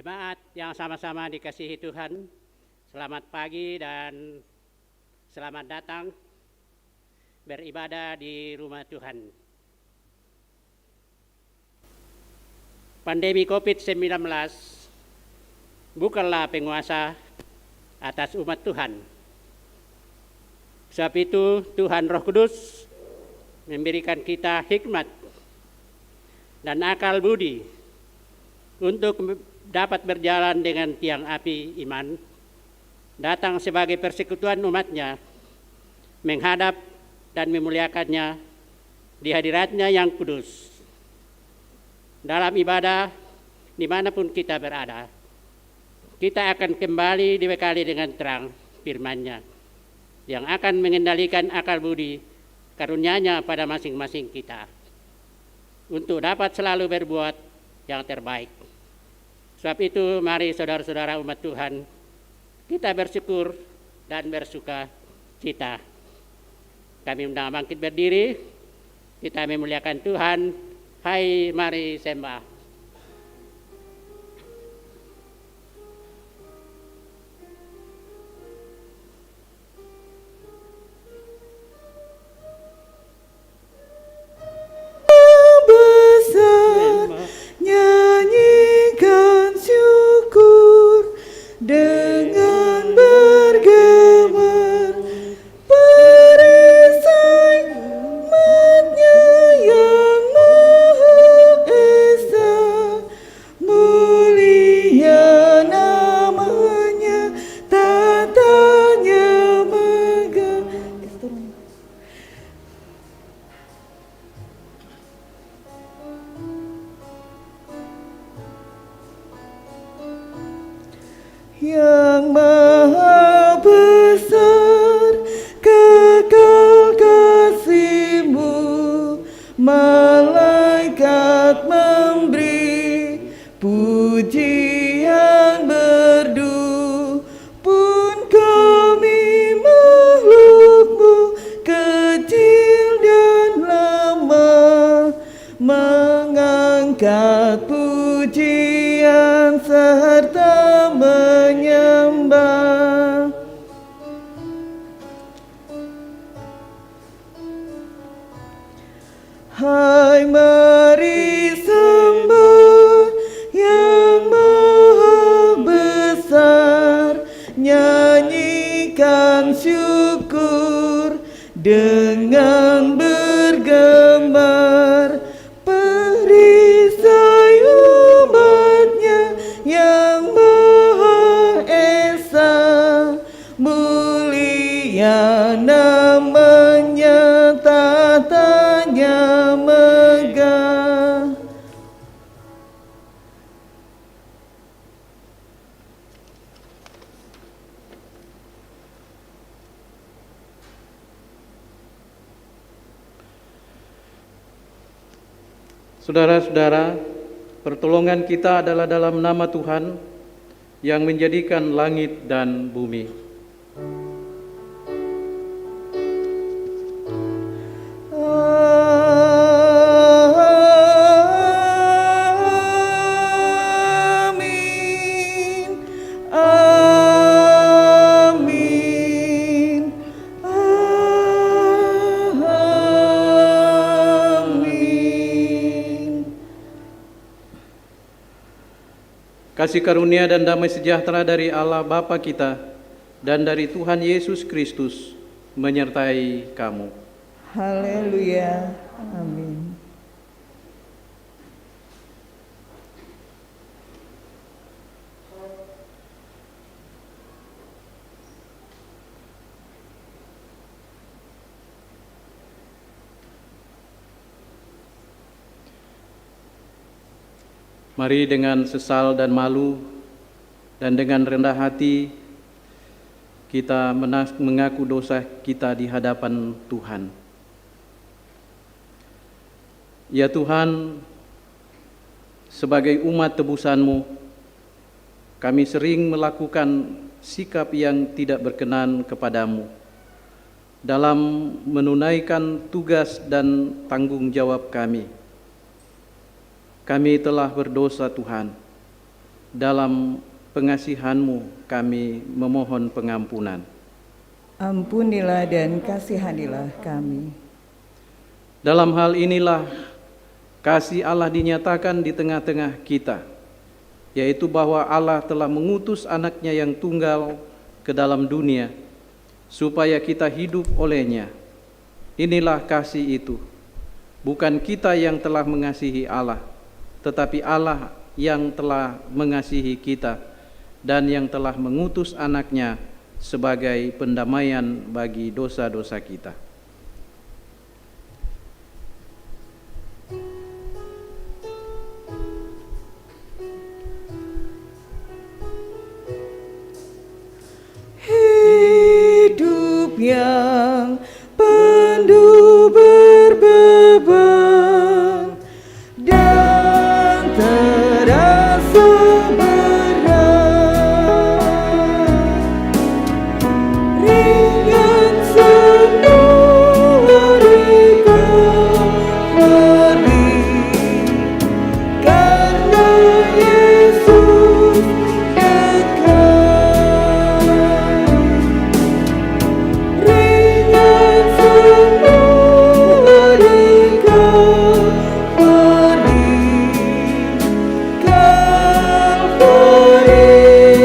Jemaat yang sama-sama dikasihi Tuhan, selamat pagi dan selamat datang beribadah di rumah Tuhan. Pandemi COVID-19 bukanlah penguasa atas umat Tuhan. Sebab itu Tuhan Roh Kudus memberikan kita hikmat dan akal budi untuk dapat berjalan dengan tiang api iman, datang sebagai persekutuan umatnya, menghadap dan memuliakannya di hadiratnya yang kudus. Dalam ibadah, dimanapun kita berada, kita akan kembali dibekali dengan terang firman-Nya, yang akan mengendalikan akal budi karunia-Nya pada masing-masing kita, untuk dapat selalu berbuat yang terbaik. Sebab itu mari saudara-saudara umat Tuhan, kita bersyukur dan bersuka cita. Kami undang bangkit berdiri, kita memuliakan Tuhan. Hai, mari sembah. Dengan bergemar perisai umat-Nya yang Maha Esa, mulia namanya, tatanya megah. Yang Maha Besar, kekal kasih-Mu, malaikat memberi pujian merdu, pun kami makhluk-Mu kecil dan lemah, mengangkat pujian serta menyembah. Hai, mari sembah yang Maha Besar, nyanyikan syukur dengan bergemar, perisai umat-Nya yang Maha Esa, mulia namanya, tatanya megah. Saudara-saudara, pertolongan kita adalah dalam nama Tuhan yang menjadikan langit dan bumi. Amin, amin, amin. Kasih karunia dan damai sejahtera dari Allah Bapa kita dan dari Tuhan Yesus Kristus menyertai kamu. Haleluya, amin. Mari dengan sesal dan malu dan dengan rendah hati kita mengaku dosa kita di hadapan Tuhan. Ya Tuhan, sebagai umat tebusan-Mu, kami sering melakukan sikap yang tidak berkenan kepadamu dalam menunaikan tugas dan tanggung jawab kami. Kami telah berdosa Tuhan, dalam pengasihan-Mu kami memohon pengampunan. Ampunilah dan kasihanilah kami. Dalam hal inilah kasih Allah dinyatakan di tengah-tengah kita, yaitu bahwa Allah telah mengutus anaknya yang tunggal ke dalam dunia, supaya kita hidup olehnya. Inilah kasih itu, bukan kita yang telah mengasihi Allah, tetapi Allah yang telah mengasihi kita dan yang telah mengutus anaknya sebagai pendamaian bagi dosa-dosa kita. Hidup yang penuh berbeban dan terasa berat, ringan semua dikawali, karena Yesus dekat. Ringan semua dikawali, Kalvari, Kalvari. Ringan semua dikawali, karena Yesus dekat.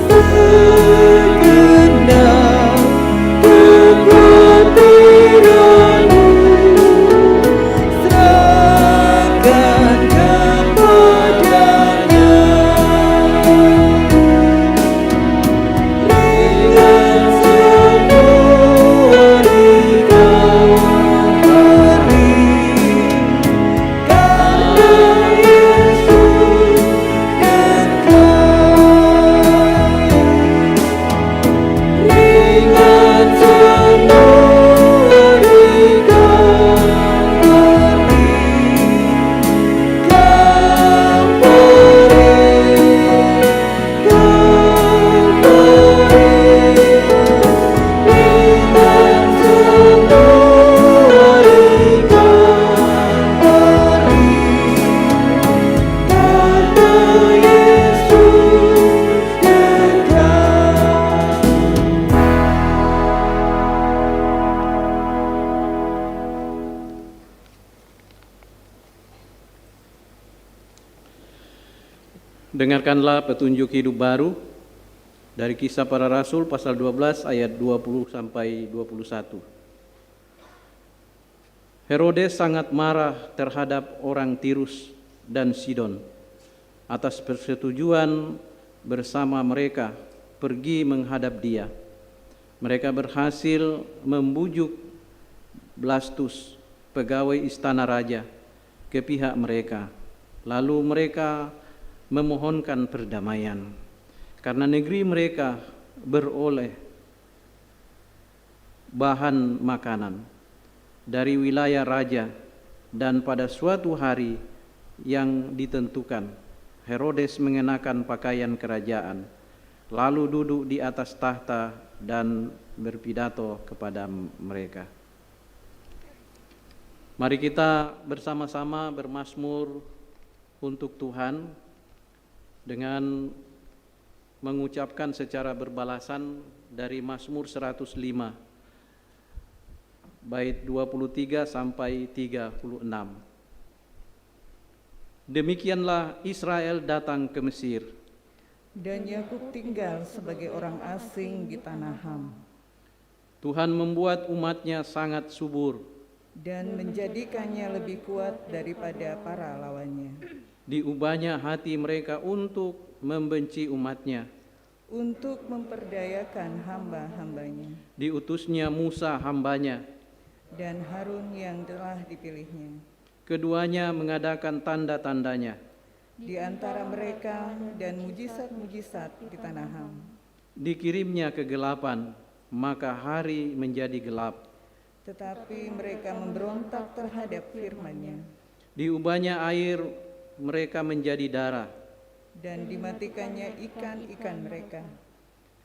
Segenap kekhawatiranmu serahkan kepadanya. Ringan semua dikawali, karena Yesus dekat. Ringan semua dikawali, Kalvari, Kalvari. Ringan semua dikawali, karena Yesus dekat. Dengarkanlah petunjuk hidup baru dari Kisah Para Rasul pasal 12 ayat 20 sampai 21. Herodes sangat marah terhadap orang Tirus dan Sidon atas persetujuan bersama mereka pergi menghadap dia. Mereka berhasil membujuk Blastus, pegawai istana raja, ke pihak mereka. Lalu mereka memohonkan perdamaian karena negeri mereka beroleh bahan makanan dari wilayah raja. Dan pada suatu hari yang ditentukan, Herodes mengenakan pakaian kerajaan, lalu duduk di atas tahta dan berpidato kepada mereka. Mari kita bersama-sama bermazmur untuk Tuhan dengan mengucapkan secara berbalasan dari Mazmur 105 bait 23 sampai 36. Demikianlah Israel datang ke Mesir, Dan Yakub tinggal sebagai orang asing di tanah Ham, Tuhan membuat umatnya sangat subur, dan menjadikannya lebih kuat daripada para lawannya. diubahnya hati mereka untuk membenci umatnya, Untuk memperdayakan hamba-hambanya, diutusnya Musa hambanya, dan Harun yang telah dipilihnya. keduanya mengadakan tanda-tandanya, Di antara mereka dan mujizat-mujizat di tanah Ham. dikirimnya kegelapan, maka hari menjadi gelap, tetapi mereka memberontak terhadap firman-Nya, Diubahnya air mereka menjadi darah. dan dimatikannya ikan-ikan mereka.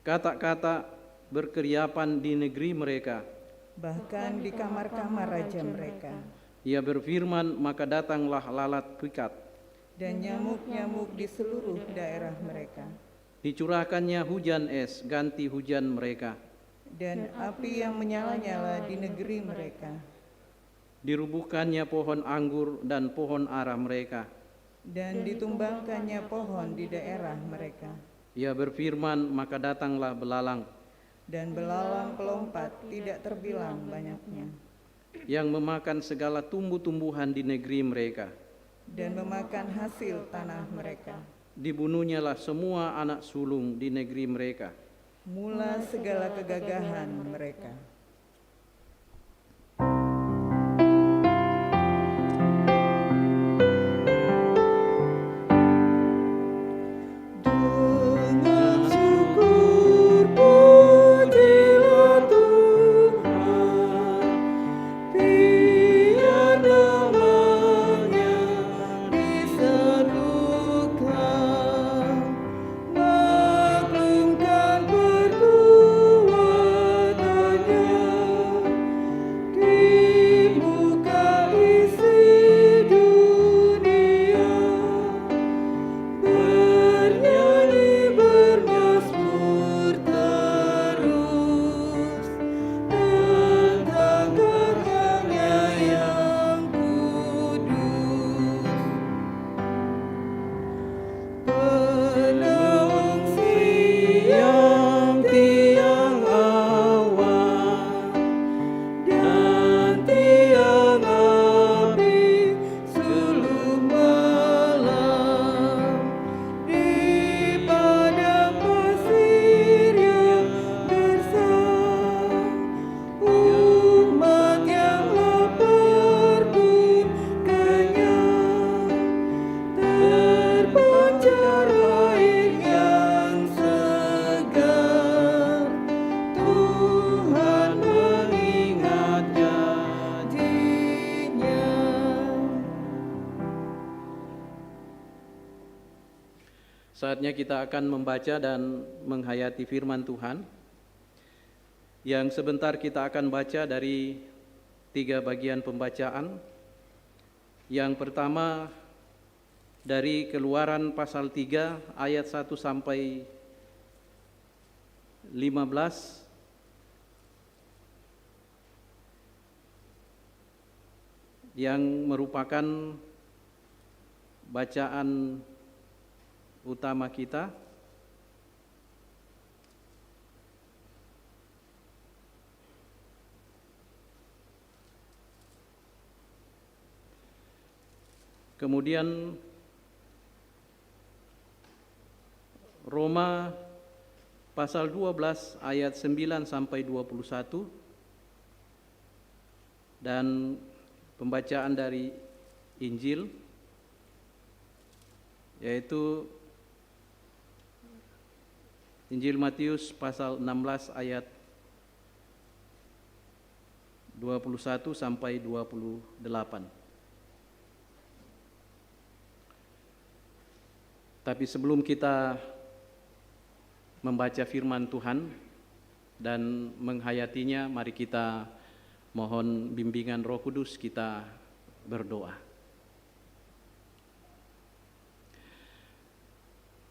Kata-kata berkeriapan di negeri mereka. Bahkan di kamar-kamar raja mereka, Ia berfirman, maka datanglah lalat pikat. dan nyamuk-nyamuk di seluruh daerah mereka. Dicurahkannya hujan es, ganti hujan mereka. Dan api yang menyala-nyala di negeri mereka, Dirubuhkannya pohon anggur dan pohon ara mereka. dan ditumbangkannya pohon di daerah mereka. Ia berfirman, maka datanglah belalang Dan belalang pelompat tidak terbilang banyaknya, yang memakan segala tumbuh-tumbuhan di negeri mereka. dan memakan hasil tanah mereka. Dibunuhnyalah semua anak sulung di negeri mereka. Mula segala kegagahan mereka. Dengan syukur pujilah Tuhan, biar namanya diserukan, maklumkan perbuatannya di muka isi dunia. Bernyanyi bermazmur terus tentang karyanya yang kudus. Penolong siang tiang awan dan tiang api suluh malam, di padang pasir yang gersang, umat yang lapar pun kenyang, terpancar air yang segar. Tuhan mengingat janjinya. Saatnya kita akan membaca dan menghayati firman Tuhan, yang sebentar kita akan baca dari 3 bagian pembacaan. Yang pertama dari Keluaran pasal 3 ayat 1 sampai 15, yang merupakan bacaan utama kita. Kemudian Roma pasal 12 ayat 9 sampai 21, dan pembacaan dari Injil yaitu Injil Matius pasal 16 ayat 21 sampai 28. Tapi sebelum kita membaca firman Tuhan dan menghayatinya, mari kita mohon bimbingan Roh Kudus, kita berdoa.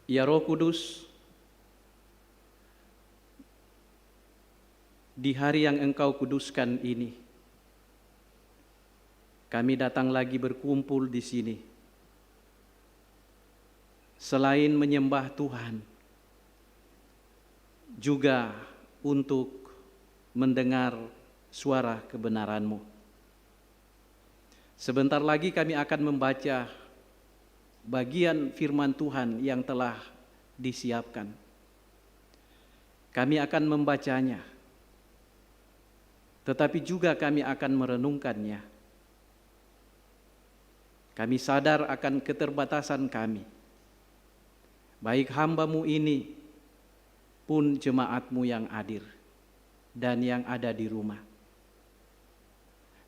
Ya Roh Kudus, di hari yang Engkau kuduskan ini, kami datang lagi berkumpul di sini. Selain menyembah Tuhan, juga untuk mendengar suara kebenaran-Mu. Sebentar lagi kami akan membaca bagian firman Tuhan yang telah disiapkan. Kami akan membacanya, tetapi juga kami akan merenungkannya. Kami sadar akan keterbatasan kami, baik hamba-Mu ini pun jemaat-Mu yang hadir dan yang ada di rumah.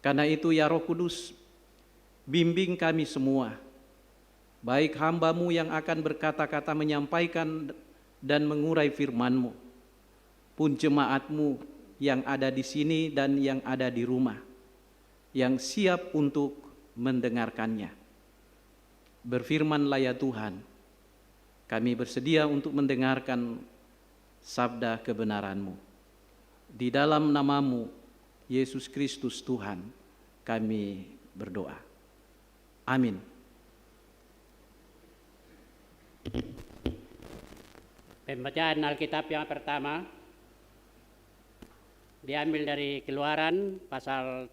Karena itu ya Roh Kudus, bimbing kami semua, baik hamba-Mu yang akan berkata-kata menyampaikan dan mengurai firman-Mu, pun jemaat-Mu yang ada di sini dan yang ada di rumah, yang siap untuk mendengarkannya. Berfirmanlah ya Tuhan, kami bersedia untuk mendengarkan sabda kebenaran-Mu. Di dalam nama-Mu, Yesus Kristus Tuhan, kami berdoa. Amin. Pembacaan Alkitab yang pertama diambil dari Keluaran pasal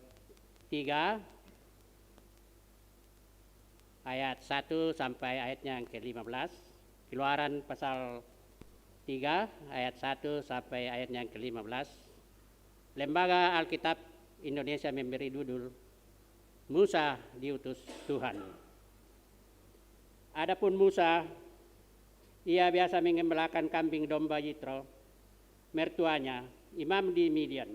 3 ayat 1 sampai ayatnya yang ke-15. Keluaran pasal 3 ayat 1 sampai ayatnya yang ke-15. Lembaga Alkitab Indonesia memberi judul Musa diutus Tuhan. Adapun Musa, ia biasa mengembalakan kambing domba Yitro, mertuanya, imam di Midian.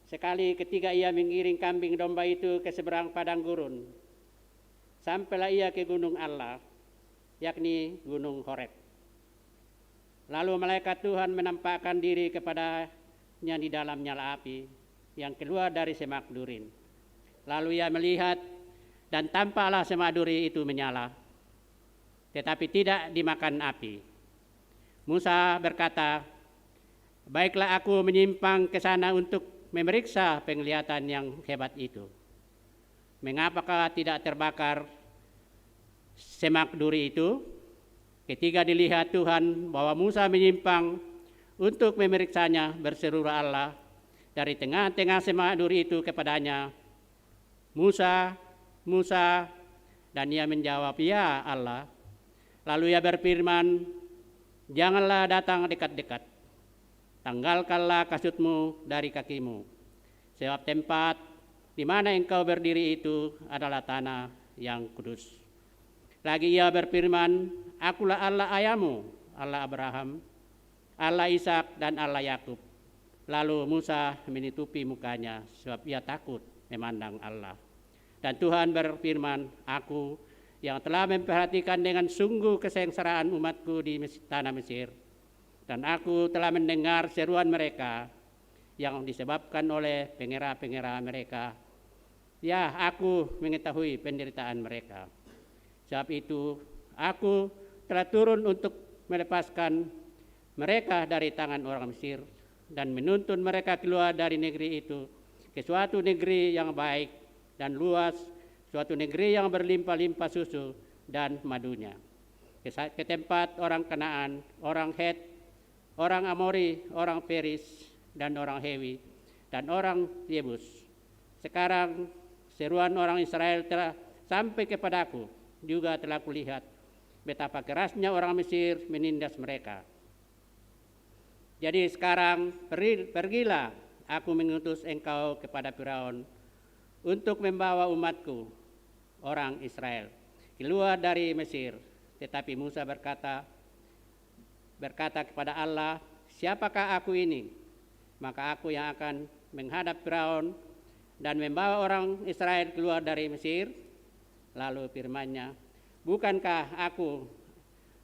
Sekali ketika ia mengiring kambing domba itu ke seberang padang gurun, sampailah ia ke gunung Allah, yakni gunung Horeb. Lalu malaikat Tuhan menampakkan diri kepadanya di dalam nyala api yang keluar dari semak durin. Lalu ia melihat dan tampaklah semak duri itu menyala, tetapi tidak dimakan api. Musa berkata, baiklah aku menyimpang ke sana untuk memeriksa penglihatan yang hebat itu. Mengapakah tidak terbakar semak duri itu? Ketika dilihat Tuhan bahwa Musa menyimpang untuk memeriksanya, berserulah Allah dari tengah-tengah semak duri itu kepadanya, Musa, Musa, dan ia menjawab, ya Allah. Lalu ia berfirman, janganlah datang dekat-dekat, tanggalkanlah kasutmu dari kakimu, sebab tempat di mana engkau berdiri itu adalah tanah yang kudus. Lagi ia berfirman, akulah Allah ayahmu, Allah Abraham, Allah Ishak dan Allah Yakub. Lalu Musa menutupi mukanya sebab ia takut memandang Allah. Dan Tuhan berfirman, aku yang telah memperhatikan dengan sungguh kesengsaraan umatku di tanah Mesir, dan aku telah mendengar seruan mereka yang disebabkan oleh pengera-pengera mereka. Ya, aku mengetahui penderitaan mereka. Sebab itu aku telah turun untuk melepaskan mereka dari tangan orang Mesir dan menuntun mereka keluar dari negeri itu ke suatu negeri yang baik dan luas, suatu negeri yang berlimpah-limpah susu dan madunya, ke tempat orang Kanaan, orang Het, orang Amori, orang Peris, dan orang Hewi, dan orang Yebus. Sekarang seruan orang Israel telah sampai kepadaku, juga telah kulihat betapa kerasnya orang Mesir menindas mereka. Jadi sekarang pergilah, aku mengutus engkau kepada Firaun untuk membawa umatku, orang Israel, keluar dari Mesir. Tetapi Musa berkata kepada Allah, siapakah aku ini? Maka aku yang akan menghadap Firaun dan membawa orang Israel keluar dari Mesir. Lalu firman-Nya, bukankah aku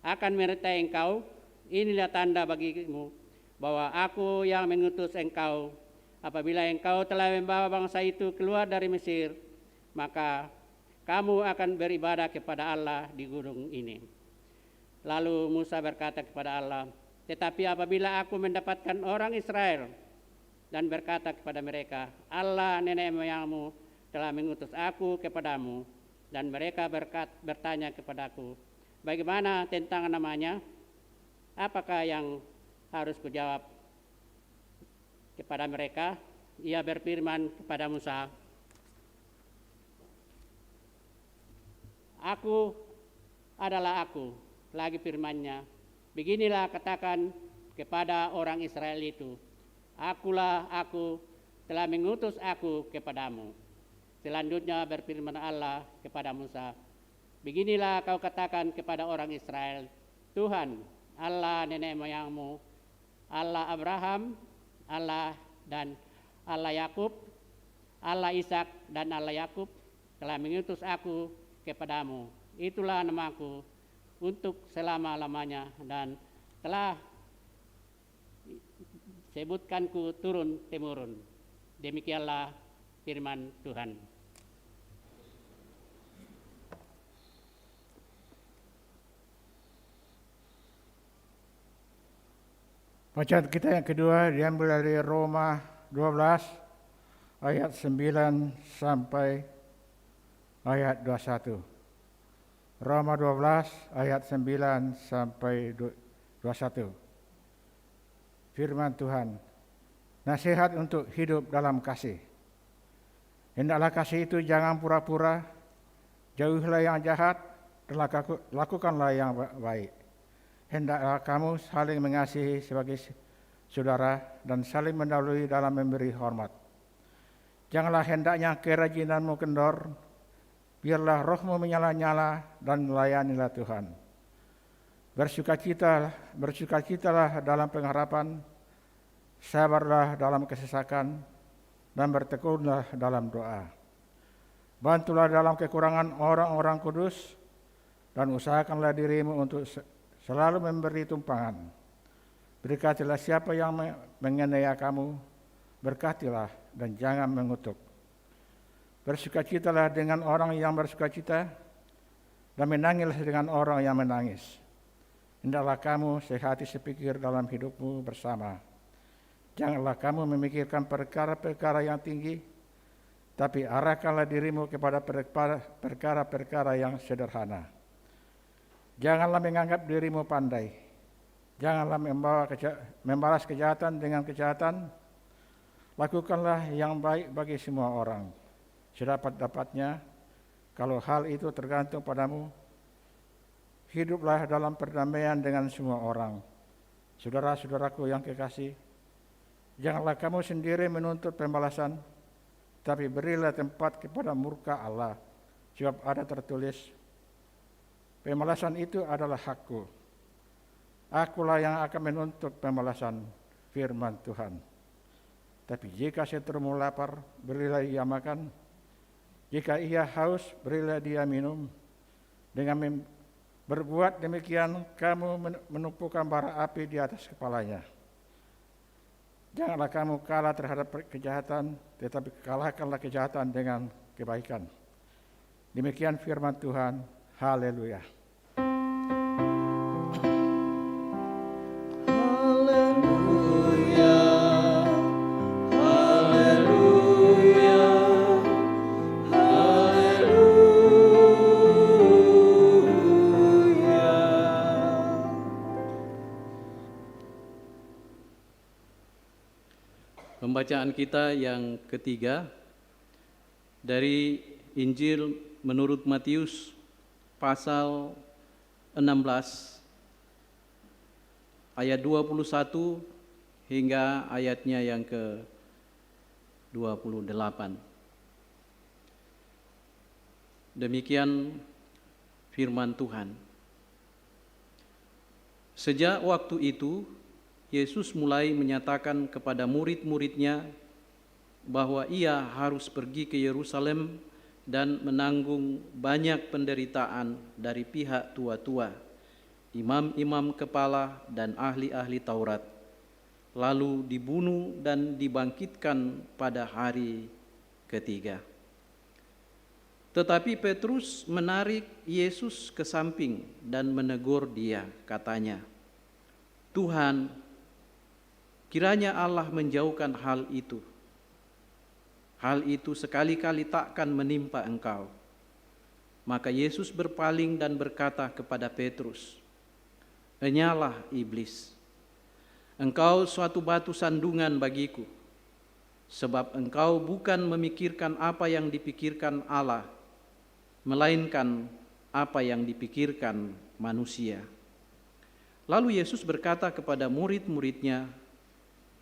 akan menyertai engkau? Inilah tanda bagimu bahwa aku yang mengutus engkau. Apabila engkau telah membawa bangsa itu keluar dari Mesir, maka kamu akan beribadah kepada Allah di gunung ini. Lalu Musa berkata kepada Allah, tetapi apabila aku mendapatkan orang Israel dan berkata kepada mereka, Allah nenek moyangmu telah mengutus aku kepadamu, dan mereka bertanya kepadaku, bagaimana tentang namanya? Apakah yang harus kujawab kepada mereka? Ia berfirman kepada Musa, aku adalah aku. Lagi firman-Nya, beginilah katakan kepada orang Israel itu, akulah aku, telah mengutus aku kepadamu. Selanjutnya berfirman Allah kepada Musa, beginilah kau katakan kepada orang Israel, Tuhan, Allah nenek moyangmu, Allah Abraham, Allah dan Allah Yakub, Allah Ishak dan Allah Yakub telah mengutus aku kepadamu. Itulah namaku untuk selama-lamanya dan telah sebutkanku turun-temurun. Demikianlah firman Tuhan. Bacaan kita yang kedua diambil dari Roma 12 ayat 9 sampai ayat 21. Roma 12 ayat 9 sampai 21. Firman Tuhan, nasihat untuk hidup dalam kasih. Hendaklah kasih itu jangan pura-pura, jauhilah yang jahat, dan lakukanlah yang baik. Hendaklah kamu saling mengasihi sebagai saudara dan saling mendahului dalam memberi hormat. Janganlah hendaknya kerajinanmu kendor, biarlah rohmu menyala-nyala dan layanilah Tuhan. Bersukacitalah dalam pengharapan, sabarlah dalam kesesakan, dan bertekunlah dalam doa. Bantulah dalam kekurangan orang-orang kudus, dan usahakanlah dirimu untuk selalu memberi tumpangan. Berkatilah siapa yang menganiaya kamu, berkatilah dan jangan mengutuk. Bersukacitalah dengan orang yang bersukacita, dan menangislah dengan orang yang menangis. Hendaklah kamu sehati sepikir dalam hidupmu bersama. Janganlah kamu memikirkan perkara-perkara yang tinggi, tapi arahkanlah dirimu kepada perkara-perkara yang sederhana. Janganlah menganggap dirimu pandai. Janganlah membalas kejahatan dengan kejahatan. Lakukanlah yang baik bagi semua orang, sedapat-dapatnya. Kalau hal itu tergantung padamu, hiduplah dalam perdamaian dengan semua orang. Saudara-saudaraku yang kekasih, janganlah kamu sendiri menuntut pembalasan, tapi berilah tempat kepada murka Allah, sebab ada tertulis, pembalasan itu adalah hakku. Akulah yang akan menuntut pembalasan, firman Tuhan. Tapi jika seterumu lapar, berilah ia makan. Jika ia haus, berilah dia minum. Dengan berbuat demikian, kamu menumpukan bara api di atas kepalanya. Janganlah kamu kalah terhadap kejahatan, tetapi kalahkanlah kejahatan dengan kebaikan. Demikian firman Tuhan. Haleluya. Pembacaan kita yang ketiga dari Injil menurut Matius pasal 16 ayat 21 hingga ayatnya yang ke-28. Demikian firman Tuhan. Sejak waktu itu Yesus mulai menyatakan kepada murid-muridnya bahwa ia harus pergi ke Yerusalem dan menanggung banyak penderitaan dari pihak tua-tua, imam-imam kepala dan ahli-ahli Taurat, lalu dibunuh dan dibangkitkan pada hari ketiga. Tetapi Petrus menarik Yesus ke samping dan menegur dia, katanya, "Tuhan, kiranya Allah menjauhkan hal itu. Hal itu sekali-kali takkan menimpa engkau." Maka Yesus berpaling dan berkata kepada Petrus, "Enyalah iblis, engkau suatu batu sandungan bagiku, sebab engkau bukan memikirkan apa yang dipikirkan Allah, melainkan apa yang dipikirkan manusia." Lalu Yesus berkata kepada murid-muridnya,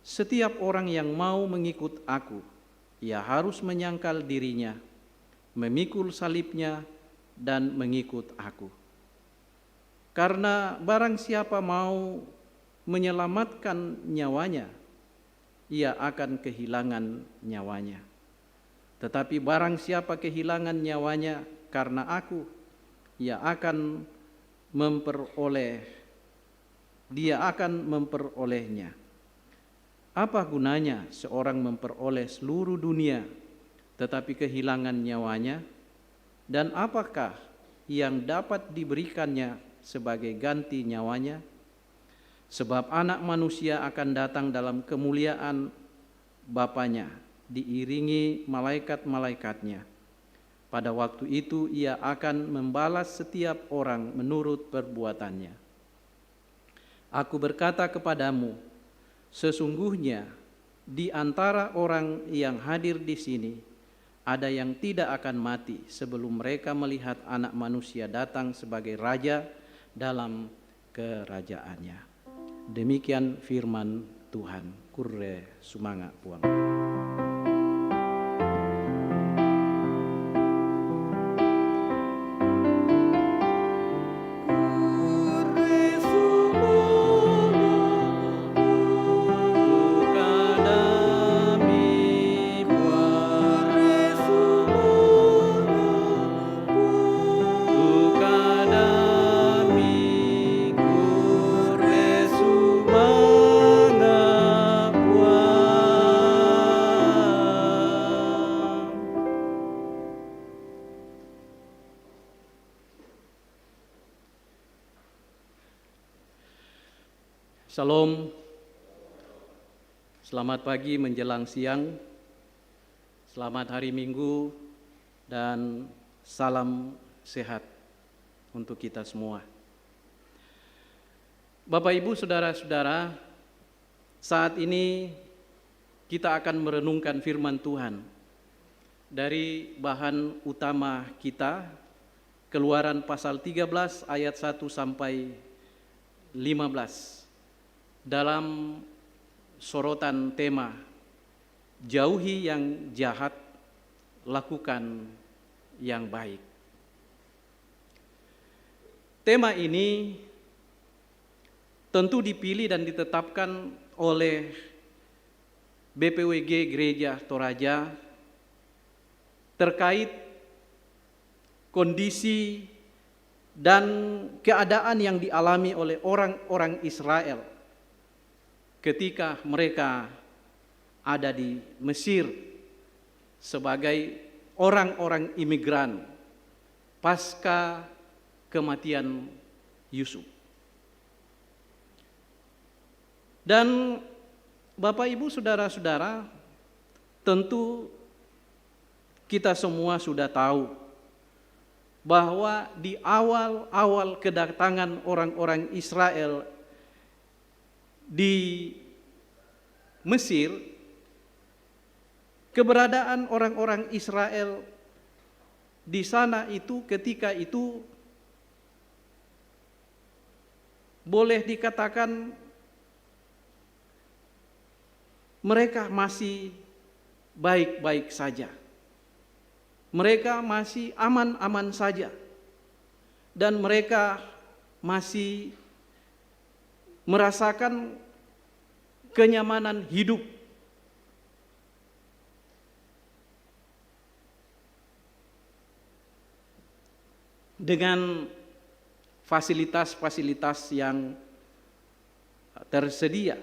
"Setiap orang yang mau mengikut aku, ia harus menyangkal dirinya, memikul salibnya, dan mengikut aku. Karena barang siapa mau menyelamatkan nyawanya, ia akan kehilangan nyawanya. Tetapi barang siapa kehilangan nyawanya karena aku, dia akan memperolehnya. Apa gunanya seorang memperoleh seluruh dunia tetapi kehilangan nyawanya? Dan apakah yang dapat diberikannya sebagai ganti nyawanya? Sebab Anak Manusia akan datang dalam kemuliaan Bapanya, diiringi malaikat-malaikatnya. Pada waktu itu ia akan membalas setiap orang menurut perbuatannya. Aku berkata kepadamu, sesungguhnya di antara orang yang hadir di sini ada yang tidak akan mati sebelum mereka melihat Anak Manusia datang sebagai Raja dalam kerajaannya. Demikian firman Tuhan. Kurre sumanga puang. Salam, selamat pagi menjelang siang, selamat hari Minggu, dan salam sehat untuk kita semua. Bapak, Ibu, Saudara-saudara, saat ini kita akan merenungkan firman Tuhan dari bahan utama kita, Keluaran pasal 13 ayat 1 sampai 15. Dalam sorotan tema jauhi yang jahat, lakukan yang baik. Tema ini tentu dipilih dan ditetapkan oleh BPWG Gereja Toraja terkait kondisi dan keadaan yang dialami oleh orang-orang Israel ketika mereka ada di Mesir sebagai orang-orang imigran pasca kematian Yusuf. Dan Bapak, Ibu, Saudara-saudara, tentu kita semua sudah tahu bahwa di awal-awal kedatangan orang-orang Israel di Mesir, keberadaan orang-orang Israel di sana itu ketika itu boleh dikatakan mereka masih baik-baik saja. Mereka masih aman-aman saja. Dan mereka masih merasakan kenyamanan hidup. Dengan fasilitas-fasilitas yang tersedia.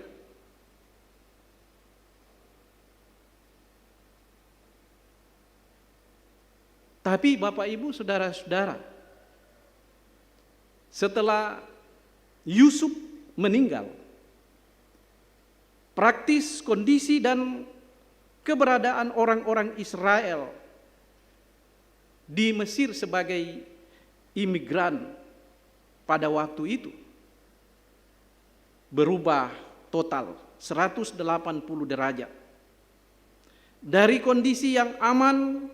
Tapi Bapak, Ibu, Saudara-saudara, setelah Yusuf meninggal, praktis kondisi dan keberadaan orang-orang Israel di Mesir sebagai imigran pada waktu itu berubah total 180 derajat. Dari kondisi yang aman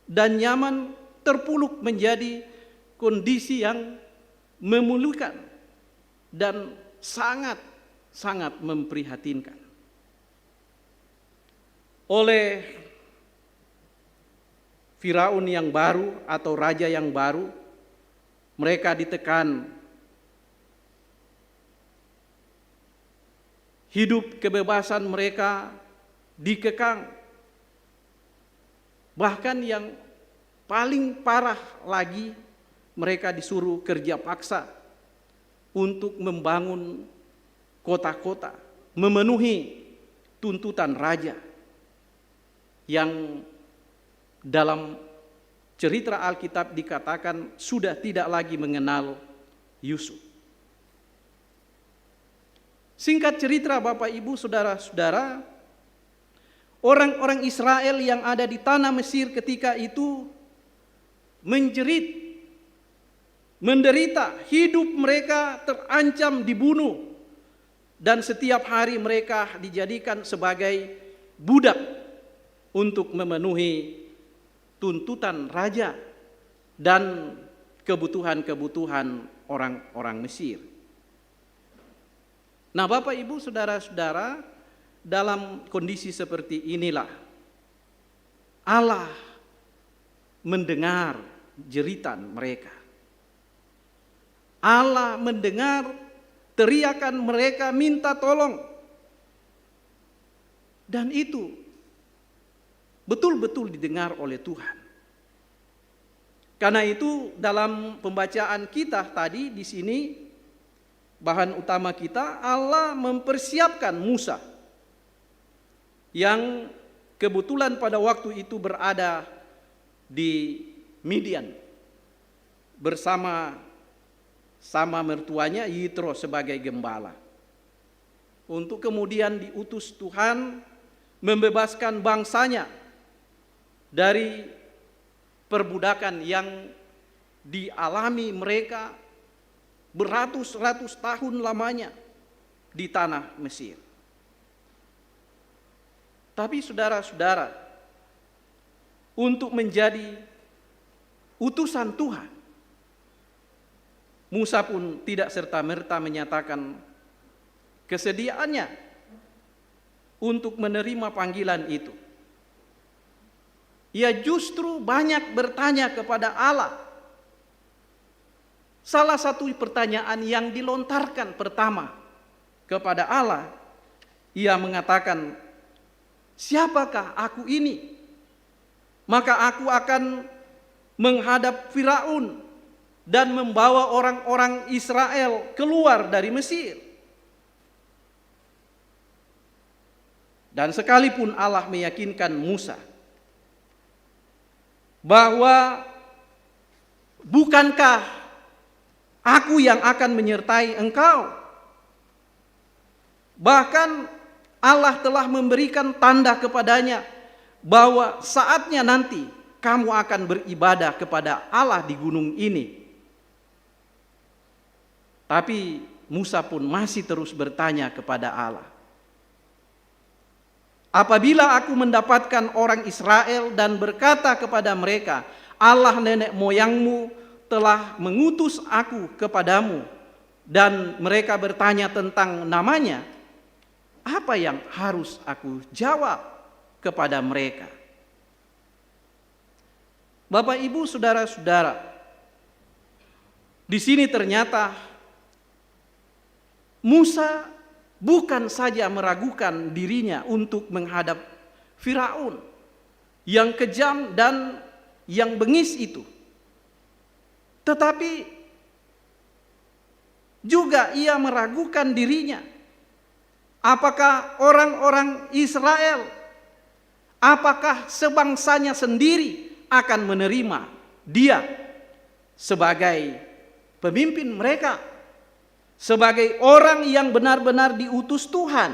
dan nyaman terpuruk menjadi kondisi yang memilukan dan sangat memprihatinkan. Oleh Firaun yang baru atau raja yang baru, mereka ditekan, hidup kebebasan mereka dikekang, Bahkan yang paling parah lagi, mereka disuruh kerja paksa untuk membangun kota-kota, memenuhi tuntutan raja yang dalam cerita Alkitab dikatakan sudah tidak lagi mengenal Yusuf. Singkat cerita Bapak Ibu Saudara-saudara, orang-orang Israel yang ada di tanah Mesir ketika itu menjerit, menderita, hidup mereka terancam dibunuh, dan setiap hari mereka dijadikan sebagai budak untuk memenuhi tuntutan raja dan kebutuhan-kebutuhan orang-orang Mesir. Nah, Bapak Ibu Saudara-saudara, dalam kondisi seperti inilah Allah mendengar jeritan mereka. Allah mendengar teriakan mereka minta tolong. Dan itu betul-betul didengar oleh Tuhan. Karena itu dalam pembacaan kita tadi di sini, bahan utama kita, Allah mempersiapkan Musa yang kebetulan pada waktu itu berada di Midian bersama mertuanya Yitro sebagai gembala, untuk kemudian diutus Tuhan membebaskan bangsanya dari perbudakan yang dialami mereka beratus-ratus tahun lamanya di tanah Mesir. Tapi saudara-saudara, untuk menjadi utusan Tuhan, Musa pun tidak serta-merta menyatakan kesediaannya untuk menerima panggilan itu. Ia justru banyak bertanya kepada Allah. Salah satu pertanyaan yang dilontarkan pertama kepada Allah, ia mengatakan, "Siapakah aku ini? Maka aku akan menghadap Firaun dan membawa orang-orang Israel keluar dari Mesir." Dan sekalipun Allah meyakinkan Musa bahwa bukankah aku yang akan menyertai engkau, bahkan Allah telah memberikan tanda kepadanya bahwa saatnya nanti kamu akan beribadah kepada Allah di gunung ini. Tapi Musa pun masih terus bertanya kepada Allah, "Apabila aku mendapatkan orang Israel dan berkata kepada mereka, Allah nenek moyangmu telah mengutus aku kepadamu, dan mereka bertanya tentang namanya, apa yang harus aku jawab kepada mereka?" Bapak Ibu Saudara-saudara, di sini ternyata Musa bukan saja meragukan dirinya untuk menghadap Firaun yang kejam dan yang bengis itu, tetapi juga ia meragukan dirinya. Apakah orang-orang Israel, apakah sebangsanya sendiri akan menerima dia sebagai pemimpin mereka, sebagai orang yang benar-benar diutus Tuhan?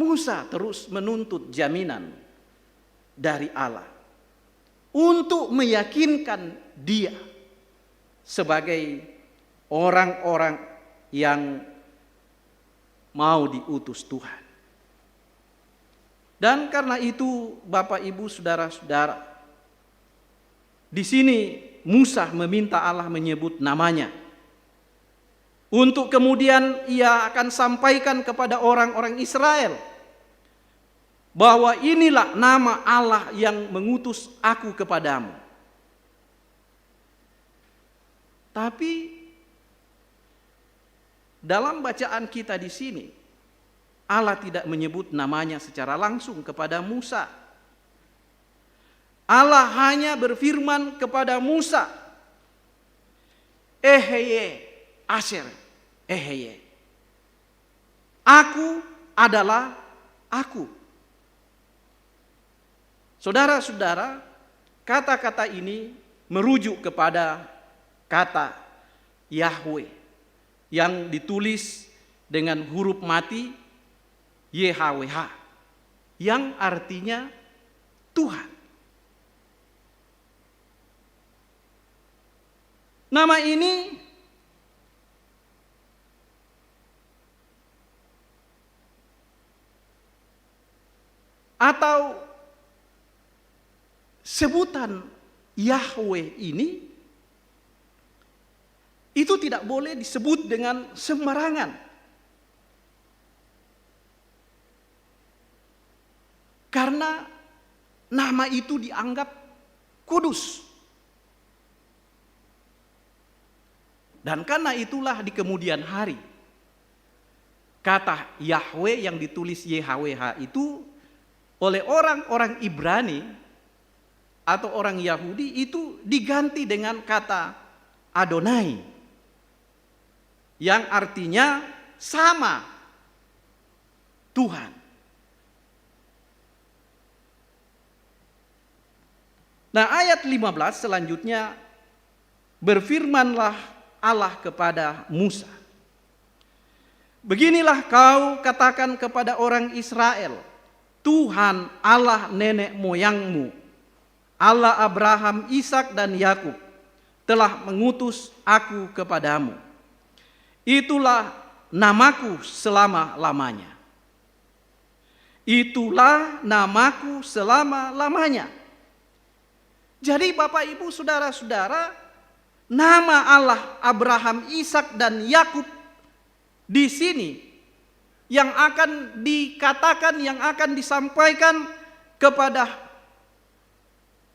Musa terus menuntut jaminan dari Allah untuk meyakinkan dia sebagai orang-orang yang mau diutus Tuhan. Dan karena itu Bapak Ibu Saudara-saudara, di sini Musa meminta Allah menyebut namanya, untuk kemudian ia akan sampaikan kepada orang-orang Israel bahwa inilah nama Allah yang mengutus aku kepadamu. Tapi dalam bacaan kita di sini, Allah tidak menyebut namanya secara langsung kepada Musa. Allah hanya berfirman kepada Musa, Eheye Asher, Eheye. Aku adalah aku. Saudara-saudara, kata-kata ini merujuk kepada kata Yahweh yang ditulis dengan huruf mati YHWH yang artinya Tuhan. Nama ini atau sebutan Yahweh ini itu tidak boleh disebut dengan sembarangan. Karena nama itu dianggap kudus. Dan karena itulah di kemudian hari kata Yahweh yang ditulis YHWH itu oleh orang-orang Ibrani atau orang Yahudi itu diganti dengan kata Adonai yang artinya sama Tuhan. Nah, ayat 15 selanjutnya berfirmanlah Allah kepada Musa, beginilah kau katakan kepada orang Israel, Tuhan Allah nenek moyangmu, Allah Abraham, Ishak dan Yakub telah mengutus aku kepadamu. Itulah namaku selama-lamanya. Itulah namaku selama-lamanya. Jadi Bapak Ibu Saudara-saudara, nama Allah Abraham, Ishak dan Yakub di sini yang akan dikatakan, yang akan disampaikan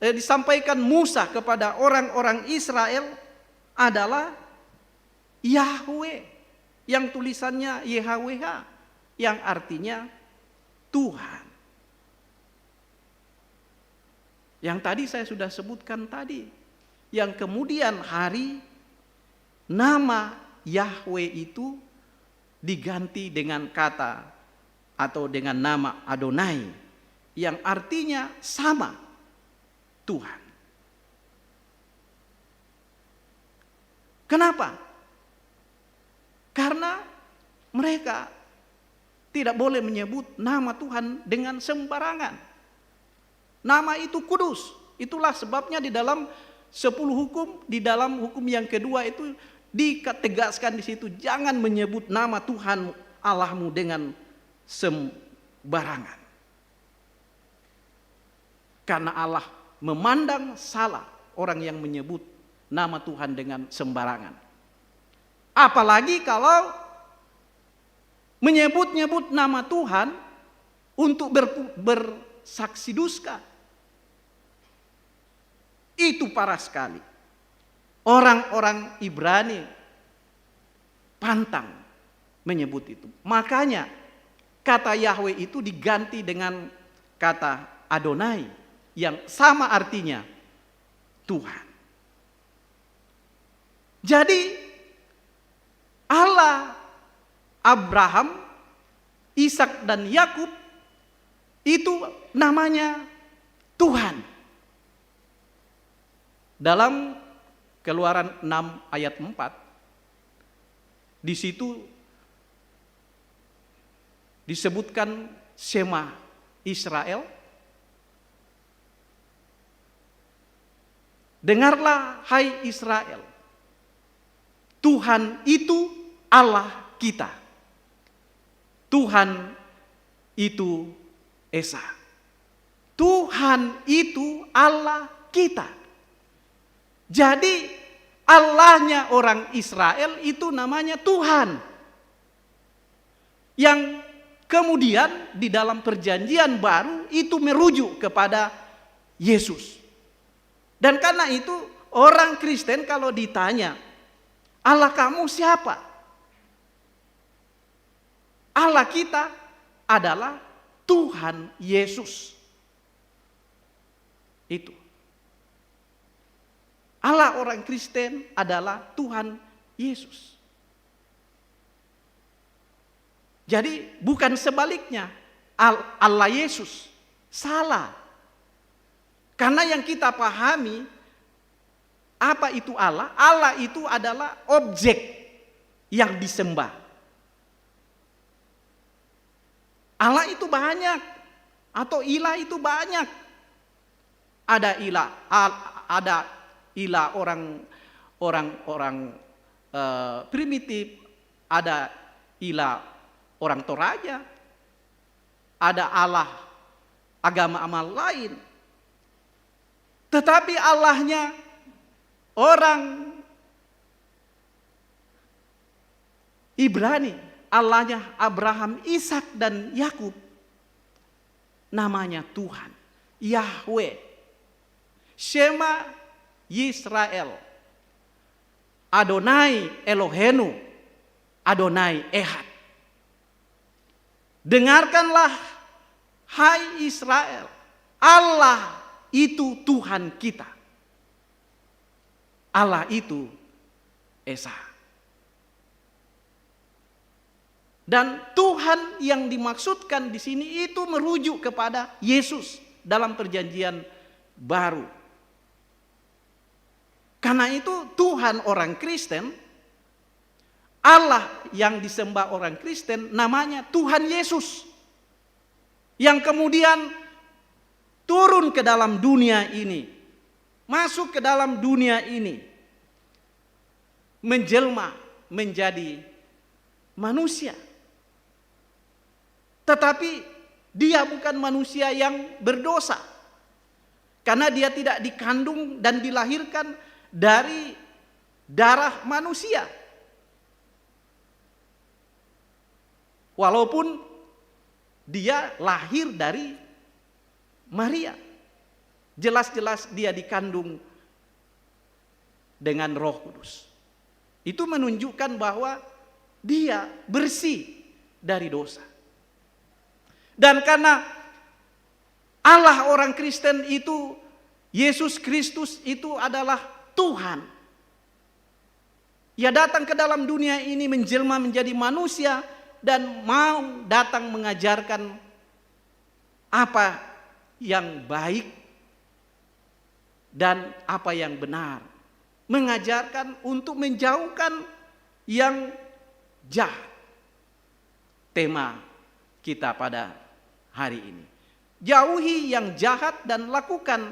disampaikan Musa kepada orang-orang Israel adalah Yahweh yang tulisannya YHWH yang artinya Tuhan. Yang tadi saya sudah sebutkan tadi, yang kemudian hari nama Yahweh itu diganti dengan kata atau dengan nama Adonai yang artinya sama Tuhan. Kenapa? Karena mereka tidak boleh menyebut nama Tuhan dengan sembarangan. Nama itu kudus. Itulah sebabnya di dalam 10 hukum, di dalam hukum yang kedua itu ditegaskan di situ, jangan menyebut nama Tuhan Allahmu dengan sembarangan. Karena Allah memandang salah orang yang menyebut nama Tuhan dengan sembarangan. Apalagi kalau menyebut-nyebut nama Tuhan untuk bersaksi dusta. Itu parah sekali. Orang-orang Ibrani pantang menyebut itu. Makanya kata Yahweh itu diganti dengan kata Adonai yang sama artinya Tuhan. Jadi Allah Abraham, Ishak dan Yakub itu namanya Tuhan. Dalam Keluaran 6 ayat 4 di situ disebutkan Shema Israel. Dengarlah hai Israel, Tuhan itu Allah kita. Tuhan itu Esa. Tuhan itu Allah kita. Jadi Allahnya orang Israel itu namanya Tuhan. Yang kemudian di dalam perjanjian baru itu merujuk kepada Yesus. Dan karena itu orang Kristen kalau ditanya, Allah kamu siapa? Allah kita adalah Tuhan Yesus. Itu. Allah orang Kristen adalah Tuhan Yesus. Jadi bukan sebaliknya, Allah Yesus. Salah. Karena yang kita pahami, apa itu Allah? Allah itu adalah objek yang disembah. Allah itu banyak, atau ilah itu banyak. Ada ilah orang primitif, ada ilah orang Toraja, ada Allah agama amal lain. Tetapi Allahnya orang Ibrani, Allahnya Abraham, Ishak dan Yakub, namanya Tuhan, Yahweh, Shema Yisrael, Adonai Elohenu, Adonai Ehad. Dengarkanlah, hai Israel, Allah itu Tuhan kita. Allah itu Esa. Dan Tuhan yang dimaksudkan di sini itu merujuk kepada Yesus dalam perjanjian baru. Karena itu Tuhan orang Kristen, Allah yang disembah orang Kristen namanya Tuhan Yesus. Yang kemudian turun ke dalam dunia ini, masuk ke dalam dunia ini, menjelma menjadi manusia. Tetapi dia bukan manusia yang berdosa, karena dia tidak dikandung dan dilahirkan dari darah manusia. Walaupun dia lahir dari Maria, jelas-jelas dia dikandung dengan Roh Kudus. Itu menunjukkan bahwa dia bersih dari dosa. Dan karena Allah orang Kristen itu, Yesus Kristus itu adalah Tuhan. Ia datang ke dalam dunia ini menjelma menjadi manusia dan mau datang mengajarkan apa yang baik dan apa yang benar. Mengajarkan untuk menjauhkan yang jahat. Tema kita pada hari ini. Jauhi yang jahat dan lakukan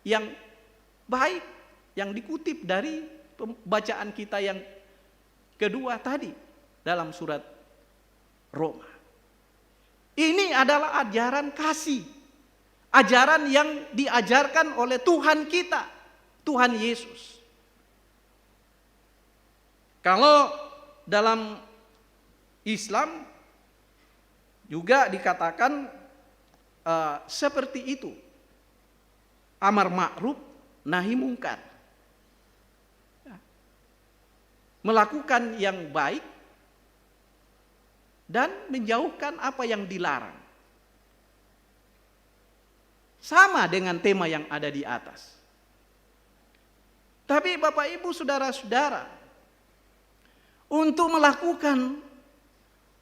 yang baik, yang dikutip dari pembacaan kita yang kedua tadi dalam surat Roma. Ini adalah ajaran kasih, ajaran yang diajarkan oleh Tuhan kita, Tuhan Yesus. Kalau dalam Islam juga dikatakan seperti itu, amar ma'ruf nahi mungkar, melakukan yang baik dan menjauhkan apa yang dilarang. Sama dengan tema yang ada di atas. Tapi Bapak Ibu saudara-saudara, untuk melakukan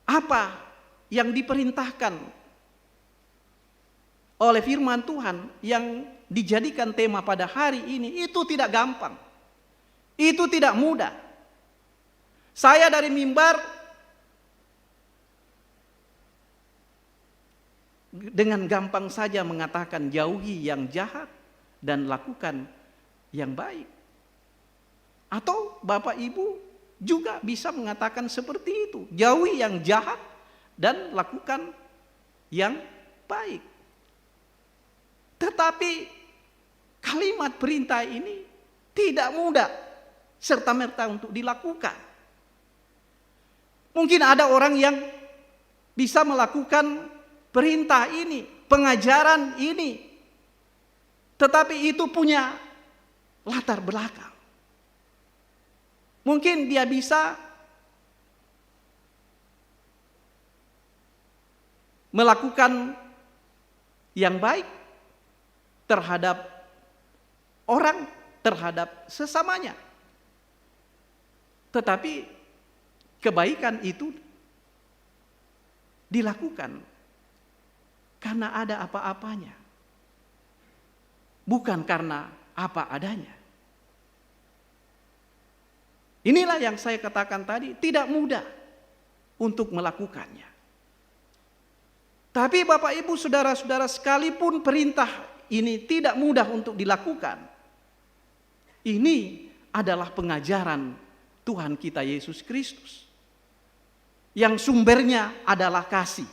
apa yang diperintahkan oleh firman Tuhan yang dijadikan tema pada hari ini, itu tidak gampang. Itu tidak mudah. Saya dari mimbar dengan gampang saja mengatakan jauhi yang jahat dan lakukan yang baik. Atau Bapak Ibu juga bisa mengatakan seperti itu, jauhi yang jahat dan lakukan yang baik. Tetapi kalimat perintah ini tidak mudah serta-merta untuk dilakukan. Mungkin ada orang yang bisa melakukan perintah ini, pengajaran ini, tetapi itu punya latar belakang. Mungkin dia bisa melakukan yang baik terhadap orang, terhadap sesamanya. Tetapi kebaikan itu dilakukan karena ada apa-apanya, bukan karena apa adanya. Inilah yang saya katakan tadi, tidak mudah untuk melakukannya. Tapi Bapak Ibu Saudara-saudara, sekalipun perintah ini tidak mudah untuk dilakukan, ini adalah pengajaran Tuhan kita Yesus Kristus yang sumbernya adalah kasih.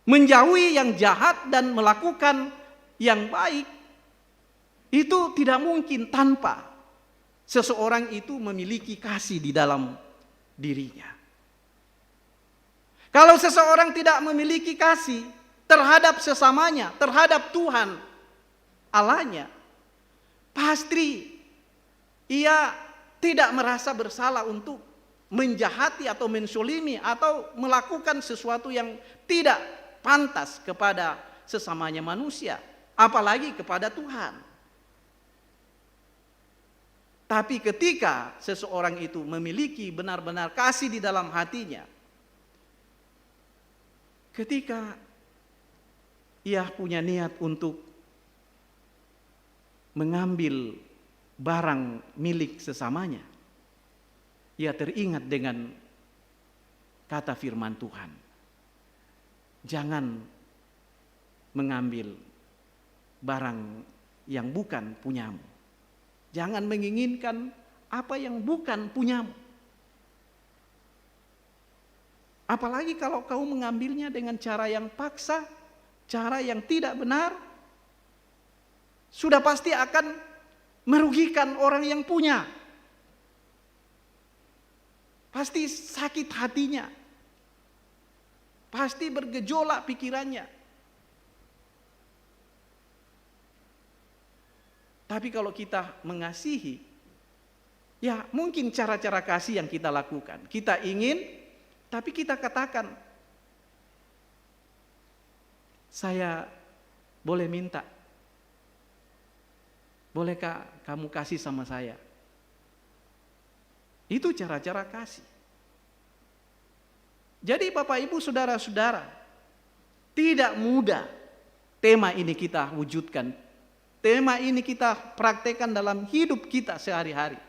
Menjauhi yang jahat dan melakukan yang baik itu tidak mungkin tanpa seseorang itu memiliki kasih di dalam dirinya. Kalau seseorang tidak memiliki kasih terhadap sesamanya, terhadap Tuhan Allahnya, pasti ia tidak merasa bersalah untuk menjahati atau mensolimi atau melakukan sesuatu yang tidak pantas kepada sesamanya manusia, apalagi kepada Tuhan. Tapi ketika seseorang itu memiliki benar-benar kasih di dalam hatinya, ketika ia punya niat untuk mengambil barang milik sesamanya, ia teringat dengan kata firman Tuhan. Jangan mengambil barang yang bukan punyamu. Jangan menginginkan apa yang bukan punyamu. Apalagi kalau kau mengambilnya dengan cara yang paksa, cara yang tidak benar, sudah pasti akan merugikan orang yang punya. Pasti sakit hatinya. Pasti bergejolak pikirannya. Tapi kalau kita mengasihi, ya mungkin cara-cara kasih yang kita lakukan. Kita ingin, tapi kita katakan, saya boleh minta, bolehkah kamu kasih sama saya? Itu cara-cara kasih. Jadi Bapak Ibu Saudara-saudara, tidak mudah tema ini kita wujudkan. Tema ini kita praktekkan dalam hidup kita sehari-hari.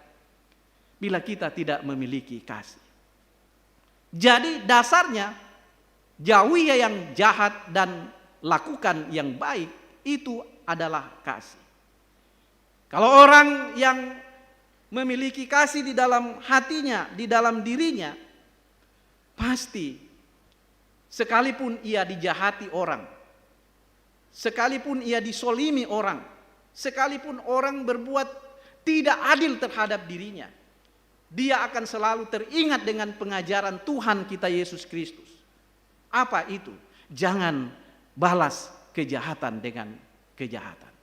Bila kita tidak memiliki kasih. Jadi dasarnya, jauhi yang jahat dan lakukan yang baik, itu adalah kasih. Kalau orang yang memiliki kasih di dalam hatinya, di dalam dirinya, pasti sekalipun ia dijahati orang, sekalipun ia disolimi orang, sekalipun orang berbuat tidak adil terhadap dirinya, dia akan selalu teringat dengan pengajaran Tuhan kita Yesus Kristus. Apa itu? Jangan balas kejahatan dengan kejahatan.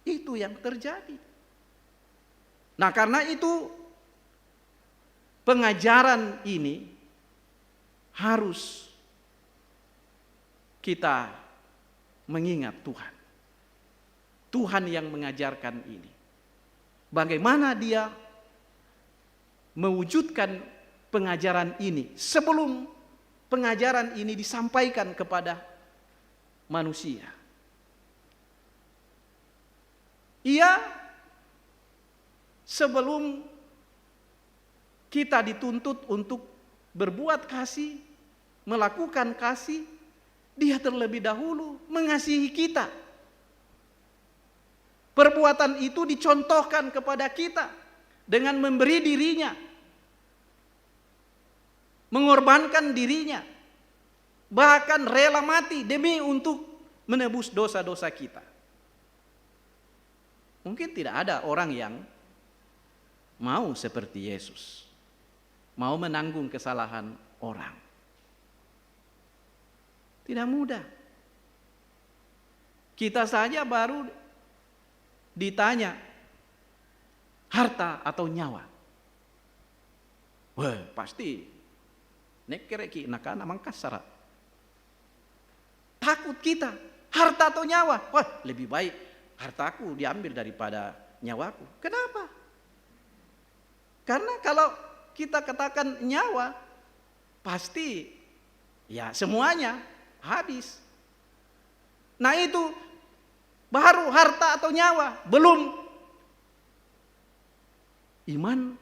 Itu yang terjadi. Nah, karena itu pengajaran ini harus kita mengingat Tuhan. Tuhan yang mengajarkan ini. Bagaimana dia mewujudkan pengajaran ini sebelum pengajaran ini disampaikan kepada manusia. Ia sebelum kita dituntut untuk berbuat kasih, melakukan kasih, dia terlebih dahulu mengasihi kita. Perbuatan itu dicontohkan kepada kita dengan memberi dirinya, mengorbankan dirinya, bahkan rela mati demi untuk menebus dosa-dosa kita. Mungkin tidak ada orang yang mau seperti Yesus, mau menanggung kesalahan orang. Tidak mudah. Kita saja baru ditanya harta atau nyawa. Wah, pasti Nekereki nakana mangkasara. Takut kita, harta atau nyawa. Wah, lebih baik hartaku diambil daripada nyawaku. Kenapa? Karena kalau kita katakan nyawa, pasti ya semuanya habis. Nah itu baru harta atau nyawa, belum iman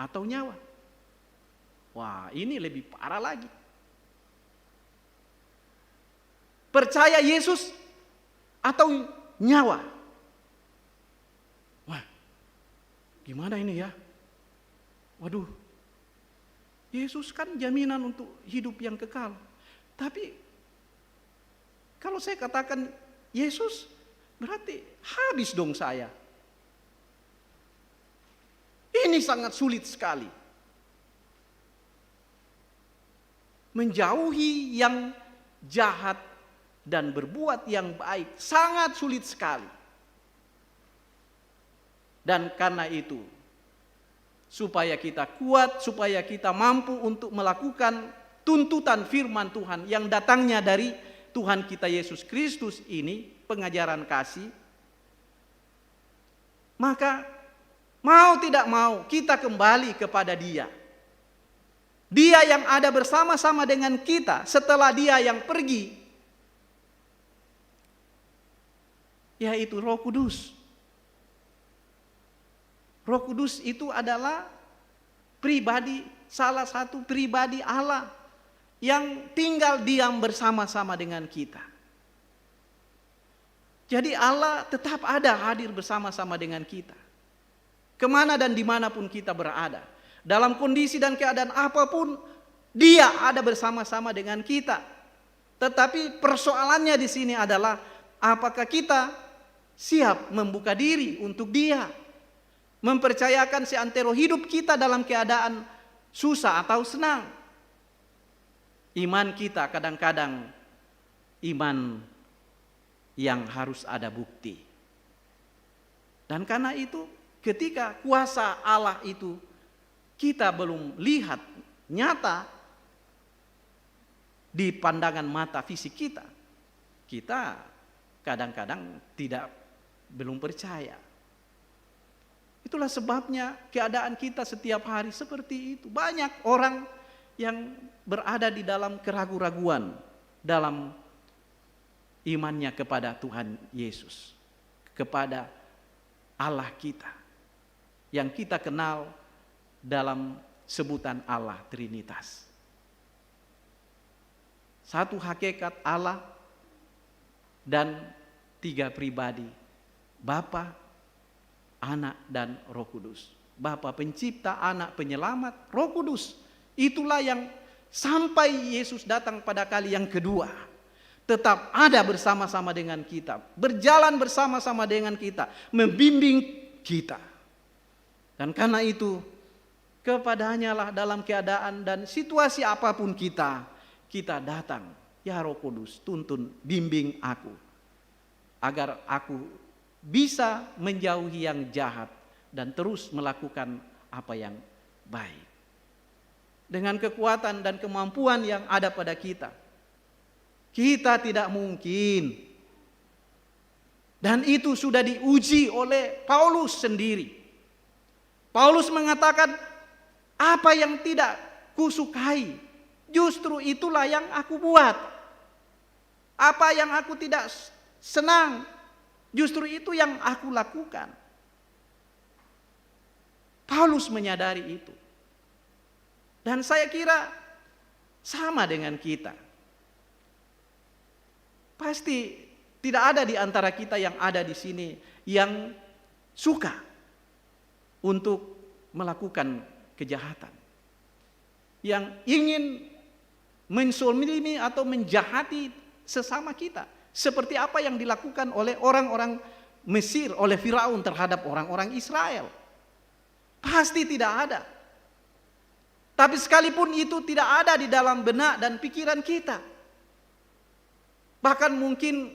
atau nyawa. Wah, ini lebih parah lagi. Percaya Yesus atau nyawa. Wah, gimana ini ya? Waduh, Yesus kan jaminan untuk hidup yang kekal. Tapi kalau saya katakan Yesus, berarti habis dong saya. Ini sangat sulit sekali. Menjauhi yang jahat dan berbuat yang baik sangat sulit sekali. Dan karena itu, supaya kita kuat, supaya kita mampu untuk melakukan tuntutan firman Tuhan yang datangnya dari Tuhan kita Yesus Kristus ini, pengajaran kasih, maka mau tidak mau kita kembali kepada Dia. Dia yang ada bersama-sama dengan kita setelah Dia yang pergi, yaitu Roh Kudus. Roh Kudus itu adalah pribadi, salah satu pribadi Allah yang tinggal diam bersama-sama dengan kita. Jadi Allah tetap ada hadir bersama-sama dengan kita. Kemana dan dimanapun kita berada, dalam kondisi dan keadaan apapun, Dia ada bersama-sama dengan kita. Tetapi persoalannya di sini adalah apakah kita siap membuka diri untuk Dia, mempercayakan seantero hidup kita dalam keadaan susah atau senang. Iman kita kadang-kadang iman yang harus ada bukti. Dan karena itu ketika kuasa Allah itu kita belum lihat nyata di pandangan mata fisik kita, kita kadang-kadang belum percaya. Itulah sebabnya keadaan kita setiap hari seperti itu. Banyak orang yang berada di dalam keraguan-raguan dalam imannya kepada Tuhan Yesus, kepada Allah kita, yang kita kenal dalam sebutan Allah Trinitas. Satu hakikat Allah dan tiga pribadi, Bapa, Anak, dan Roh Kudus. Bapa pencipta, Anak penyelamat, Roh Kudus. Itulah yang sampai Yesus datang pada kali yang kedua, tetap ada bersama-sama dengan kita, berjalan bersama-sama dengan kita, membimbing kita. Dan karena itu, kepadanya lah dalam keadaan dan situasi apapun kita datang. Ya Roh Kudus, tuntun, bimbing aku, agar aku bisa menjauhi yang jahat dan terus melakukan apa yang baik. Dengan kekuatan dan kemampuan yang ada pada kita, kita tidak mungkin. Dan itu sudah diuji oleh Paulus sendiri. Paulus mengatakan, apa yang tidak kusukai, justru itulah yang aku buat. Apa yang aku tidak senang, justru itu yang aku lakukan. Paulus menyadari itu. Dan saya kira sama dengan kita. Pasti tidak ada di antara kita yang ada di sini yang suka untuk melakukan kejahatan, yang ingin menzalimi atau menjahati sesama kita, seperti apa yang dilakukan oleh orang-orang Mesir, oleh Firaun terhadap orang-orang Israel. Pasti tidak ada. Tapi sekalipun itu tidak ada di dalam benak dan pikiran kita, bahkan mungkin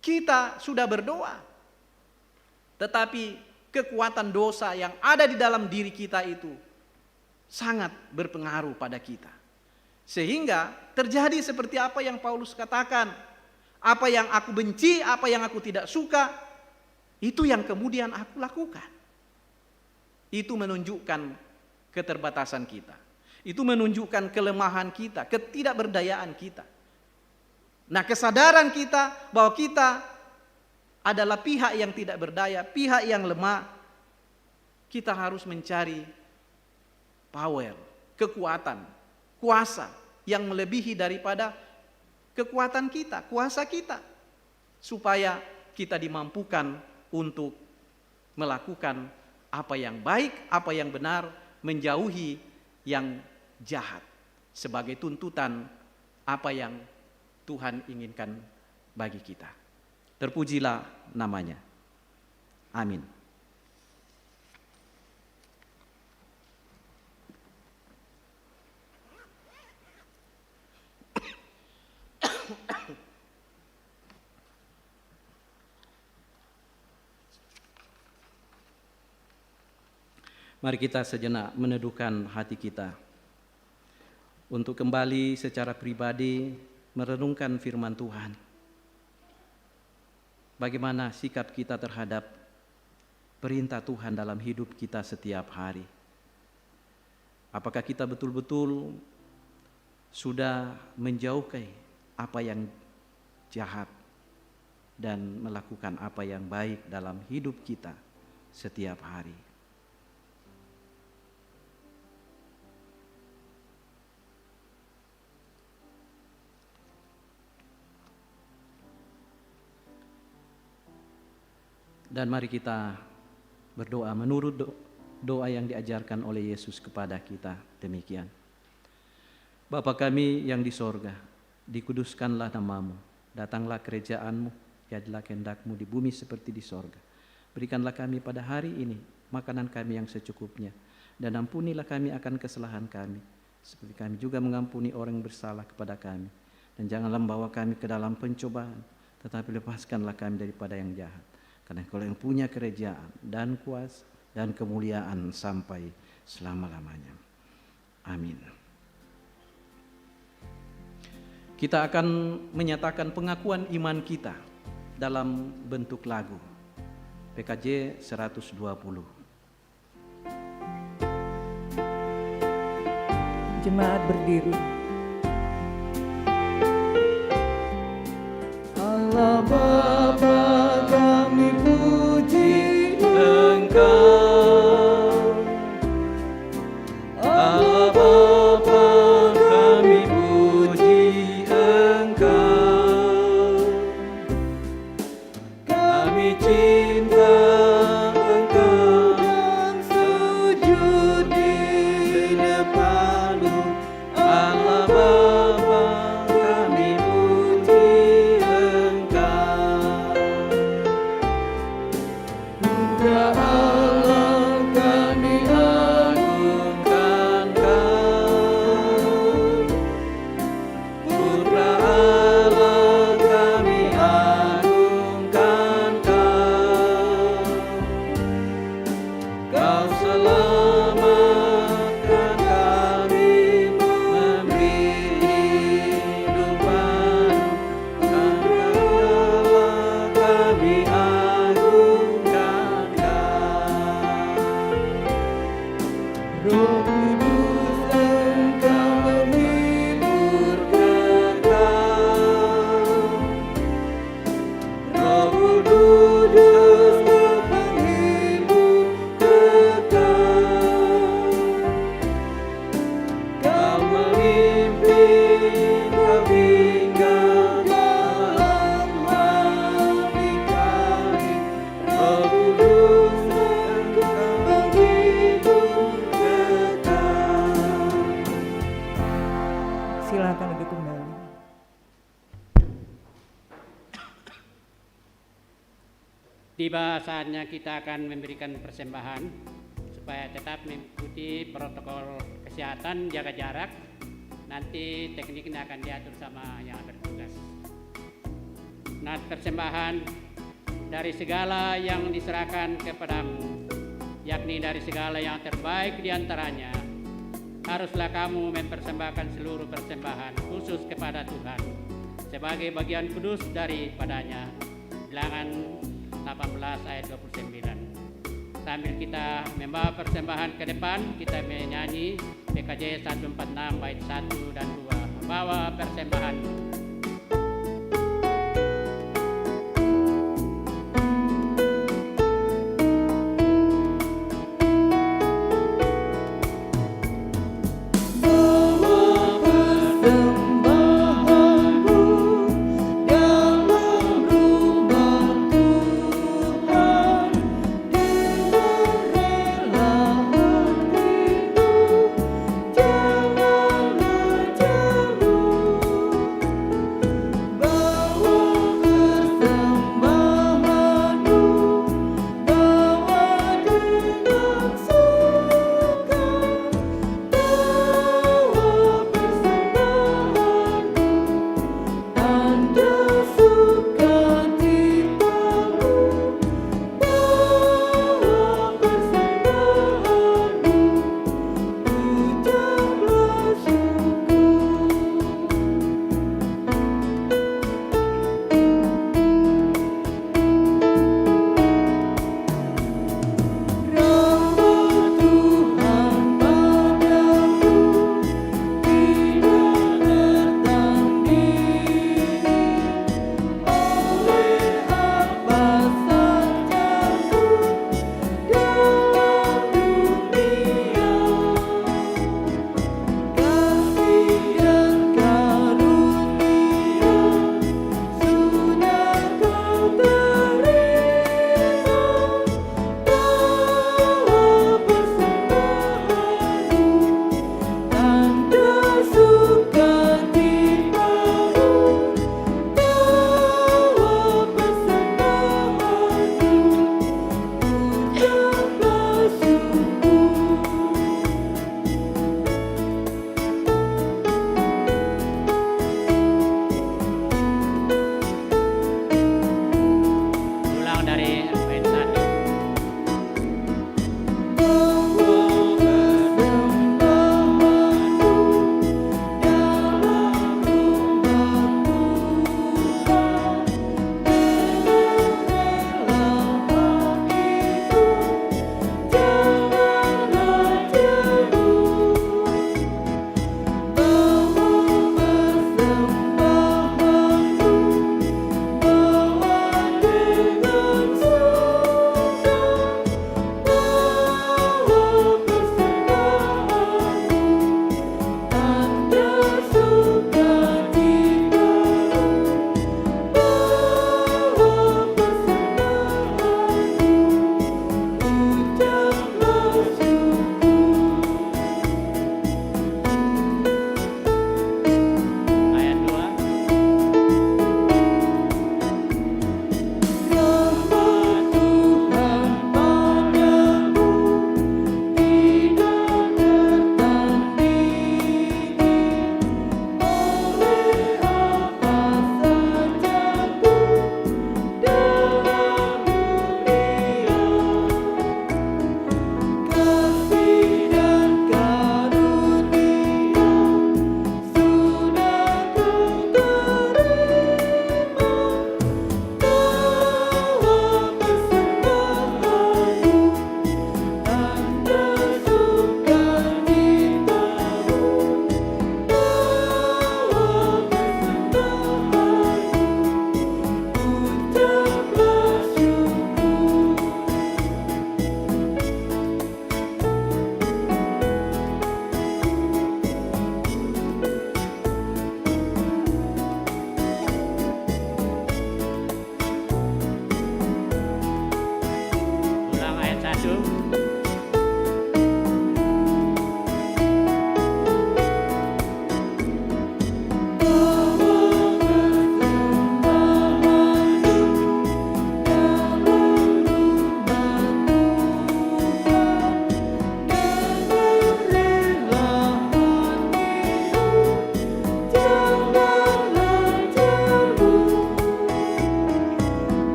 kita sudah berdoa, tetapi kekuatan dosa yang ada di dalam diri kita itu sangat berpengaruh pada kita. Sehingga terjadi seperti apa yang Paulus katakan. Apa yang aku benci, apa yang aku tidak suka, itu yang kemudian aku lakukan. Itu menunjukkan keterbatasan kita. Itu menunjukkan kelemahan kita, ketidakberdayaan kita. Nah, kesadaran kita bahwa kita adalah pihak yang tidak berdaya, pihak yang lemah, kita harus mencari power, kekuatan, kuasa yang melebihi daripada kekuatan kita, kuasa kita, supaya kita dimampukan untuk melakukan apa yang baik, apa yang benar, menjauhi yang jahat sebagai tuntutan apa yang Tuhan inginkan bagi kita. Terpujilah namanya. Amin. Mari kita sejenak meneduhkan hati kita untuk kembali secara pribadi merenungkan firman Tuhan. Bagaimana sikap kita terhadap perintah Tuhan dalam hidup kita setiap hari? Apakah kita betul-betul sudah menjauhi apa yang jahat dan melakukan apa yang baik dalam hidup kita setiap hari? Dan mari kita berdoa menurut doa yang diajarkan oleh Yesus kepada kita demikian. Bapa kami yang di sorga, dikuduskanlah namamu, datanglah kerajaan-Mu, jadilah kehendak-Mu di bumi seperti di sorga. Berikanlah kami pada hari ini makanan kami yang secukupnya, dan ampunilah kami akan kesalahan kami, seperti kami juga mengampuni orang yang bersalah kepada kami. Dan janganlah membawa kami ke dalam pencobaan, tetapi lepaskanlah kami daripada yang jahat. Karena Engkau yang punya kerajaan dan kuasa dan kemuliaan sampai selama-lamanya. Amin. Kita akan menyatakan pengakuan iman kita dalam bentuk lagu. PKJ 120. Jemaat berdiri. Allah Bapa, kami puji Engkau, Allah Bapa, kami puji Engkau, kami cinta Engkau dan sujud di depan-Mu. Allah Bapa, kami puji Engkau. Putra Allah, kami agungkan Kau. Putra Allah, kami agungkan Kau. Kau selamatkan kami, memberi hidup baru. Karena Allah, kami agungkan Kau. Roh Kudus, Engkau menghibur kekal. Roh Kudus, Engkau menghibur kekal. Kau memimpin kami dalam hati kami. Roh Kudus, Engkau menghibur kekal. Silakan duduk kembali. Tiba saatnya kita akan memberikan persembahan supaya tetap mengikuti protokol kesehatan, jaga jarak. Nanti tekniknya akan diatur sama yang bertugas. Nah, persembahan dari segala yang diserahkan kepadamu, yakni dari segala yang terbaik di antaranya, haruslah kamu mempersembahkan seluruh persembahan khusus kepada Tuhan sebagai bagian kudus daripadanya. Bilangan 18 ayat 29. Sambil kita membawa persembahan ke depan, kita menyanyi PKJ 146 bait 1 dan 2. Bawa persembahan.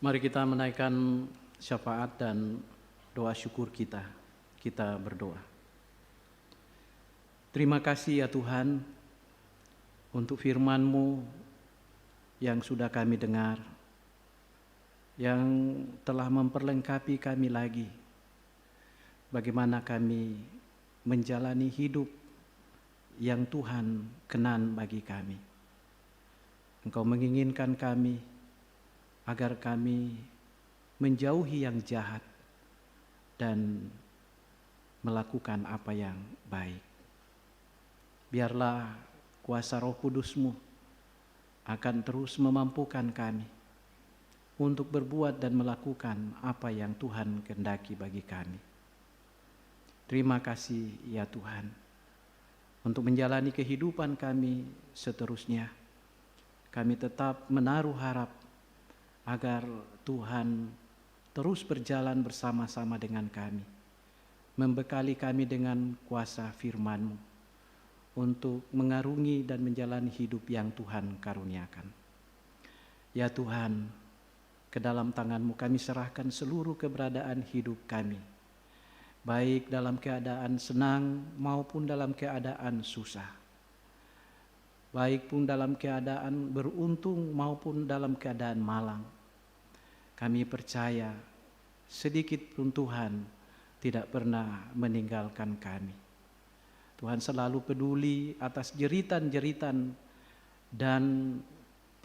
Mari kita menaikkan syafaat dan doa syukur kita. Kita berdoa. Terima kasih ya Tuhan untuk firman-Mu yang sudah kami dengar, yang telah memperlengkapi kami lagi bagaimana kami menjalani hidup yang Tuhan kenan bagi kami. Engkau menginginkan kami agar kami menjauhi yang jahat dan melakukan apa yang baik. Biarlah kuasa Roh Kudus-Mu akan terus memampukan kami untuk berbuat dan melakukan apa yang Tuhan kehendaki bagi kami. Terima kasih ya Tuhan untuk menjalani kehidupan kami seterusnya. Kami tetap menaruh harap agar Tuhan terus berjalan bersama-sama dengan kami, membekali kami dengan kuasa firman-Mu untuk mengarungi dan menjalani hidup yang Tuhan karuniakan. Ya Tuhan, ke dalam tangan-Mu kami serahkan seluruh keberadaan hidup kami, baik dalam keadaan senang maupun dalam keadaan susah, baik pun dalam keadaan beruntung maupun dalam keadaan malang. Kami percaya sedikit pun Tuhan tidak pernah meninggalkan kami. Tuhan selalu peduli atas jeritan-jeritan dan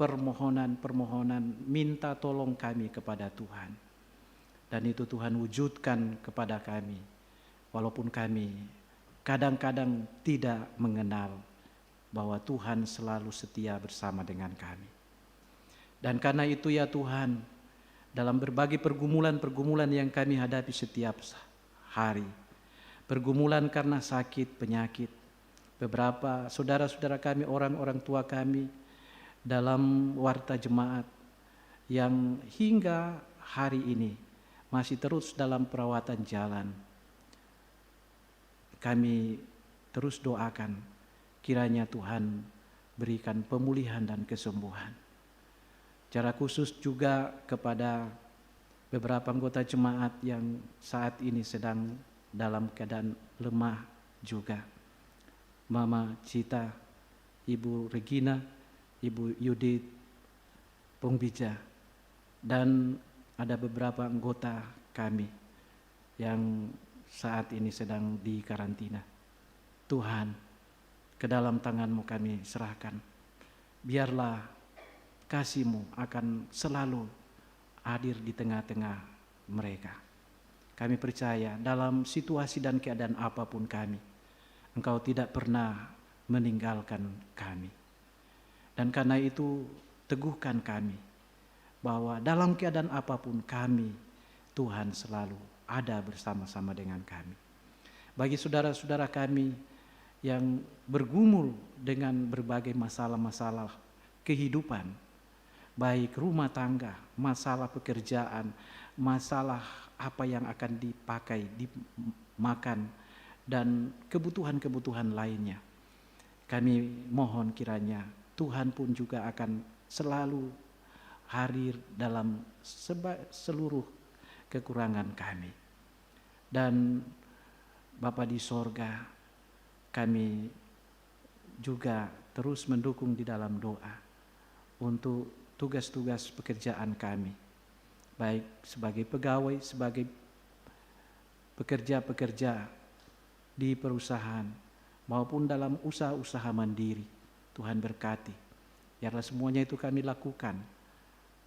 permohonan-permohonan minta tolong kami kepada Tuhan. Dan itu Tuhan wujudkan kepada kami, walaupun kami kadang-kadang tidak mengenal bahwa Tuhan selalu setia bersama dengan kami. Dan karena itu ya Tuhan, dalam berbagai pergumulan-pergumulan yang kami hadapi setiap hari, pergumulan karena sakit, penyakit, beberapa saudara-saudara kami, orang-orang tua kami dalam warta jemaat yang hingga hari ini masih terus dalam perawatan jalan, kami terus doakan kiranya Tuhan berikan pemulihan dan kesembuhan. Secara khusus juga kepada beberapa anggota jemaat yang saat ini sedang dalam keadaan lemah juga. Mama Cita, Ibu Regina, Ibu Yudit Pongbija, dan ada beberapa anggota kami yang saat ini sedang di karantina. Tuhan, ke dalam tangan-Mu kami serahkan. Biarlah kasih-Mu akan selalu hadir di tengah-tengah mereka. Kami percaya dalam situasi dan keadaan apapun kami, Engkau tidak pernah meninggalkan kami. Dan karena itu teguhkan kami bahwa dalam keadaan apapun kami, Tuhan selalu ada bersama-sama dengan kami. Bagi saudara-saudara kami yang bergumul dengan berbagai masalah-masalah kehidupan, baik rumah tangga, masalah pekerjaan, masalah apa yang akan dipakai, dimakan, dan kebutuhan-kebutuhan lainnya. Kami mohon kiranya Tuhan pun juga akan selalu hadir dalam seluruh kekurangan kami. Dan Bapa di sorga, kami juga terus mendukung di dalam doa untuk tugas-tugas pekerjaan kami, baik sebagai pegawai, sebagai pekerja-pekerja di perusahaan maupun dalam usaha-usaha mandiri. Tuhan berkati, biarlah semuanya itu kami lakukan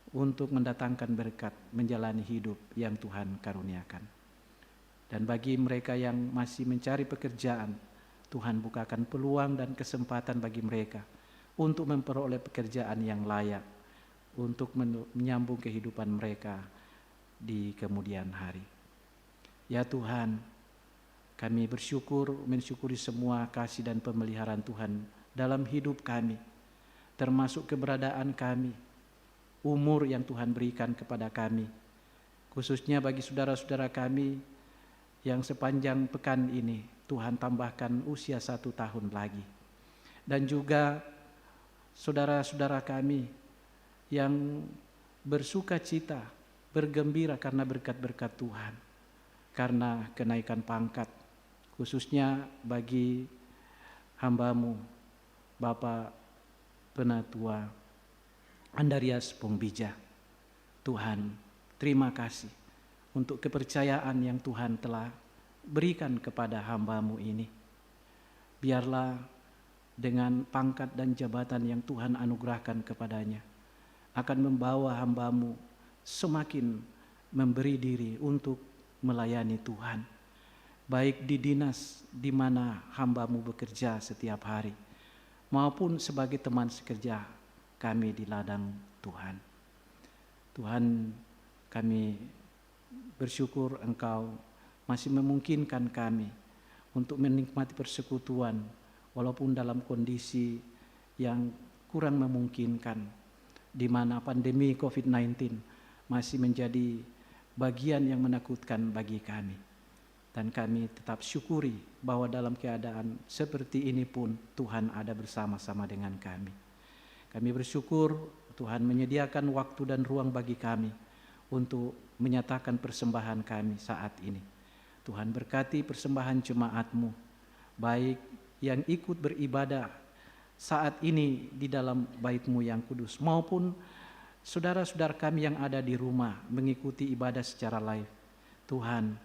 untuk mendatangkan berkat menjalani hidup yang Tuhan karuniakan. Dan bagi mereka yang masih mencari pekerjaan, Tuhan bukakan peluang dan kesempatan bagi mereka untuk memperoleh pekerjaan yang layak, untuk menyambung kehidupan mereka di kemudian hari. Ya Tuhan, kami mensyukuri semua kasih dan pemeliharaan Tuhan dalam hidup kami, termasuk keberadaan kami, umur yang Tuhan berikan kepada kami, khususnya bagi saudara-saudara kami yang sepanjang pekan ini Tuhan tambahkan usia 1 tahun lagi. Dan juga saudara-saudara kami yang bersuka cita bergembira karena berkat-berkat Tuhan, karena kenaikan pangkat, khususnya bagi hamba-Mu, Bapak Penatua Andarias Pongbija. Tuhan, terima kasih untuk kepercayaan yang Tuhan telah berikan kepada hamba-Mu ini. Biarlah dengan pangkat dan jabatan yang Tuhan anugerahkan kepadanya, akan membawa hamba-Mu semakin memberi diri untuk melayani Tuhan, baik di dinas di mana hamba-Mu bekerja setiap hari, maupun sebagai teman sekerja kami di ladang Tuhan. Tuhan, kami bersyukur Engkau masih memungkinkan kami untuk menikmati persekutuan walaupun dalam kondisi yang kurang memungkinkan, di mana pandemi COVID-19 masih menjadi bagian yang menakutkan bagi kami. Dan kami tetap syukuri bahwa dalam keadaan seperti ini pun Tuhan ada bersama-sama dengan kami. Kami bersyukur Tuhan menyediakan waktu dan ruang bagi kami untuk menyatakan persembahan kami saat ini. Tuhan berkati persembahan jemaat-Mu, baik yang ikut beribadah saat ini di dalam bait-Mu yang kudus, maupun saudara-saudara kami yang ada di rumah mengikuti ibadah secara live. Tuhan,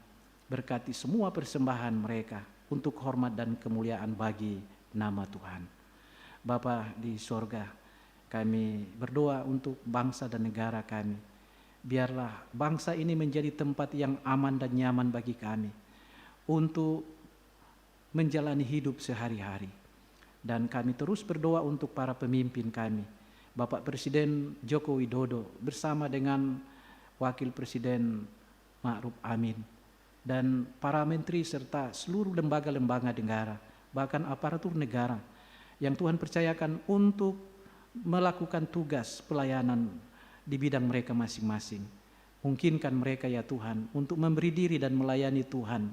berkati semua persembahan mereka untuk hormat dan kemuliaan bagi nama Tuhan. Bapa di sorga, kami berdoa untuk bangsa dan negara kami. Biarlah bangsa ini menjadi tempat yang aman dan nyaman bagi kami untuk menjalani hidup sehari-hari. Dan kami terus berdoa untuk para pemimpin kami, Bapak Presiden Joko Widodo bersama dengan Wakil Presiden Ma'ruf Amin, dan para menteri serta seluruh lembaga-lembaga negara, bahkan aparatur negara yang Tuhan percayakan untuk melakukan tugas pelayanan di bidang mereka masing-masing. Mungkinkan mereka ya Tuhan untuk memberi diri dan melayani Tuhan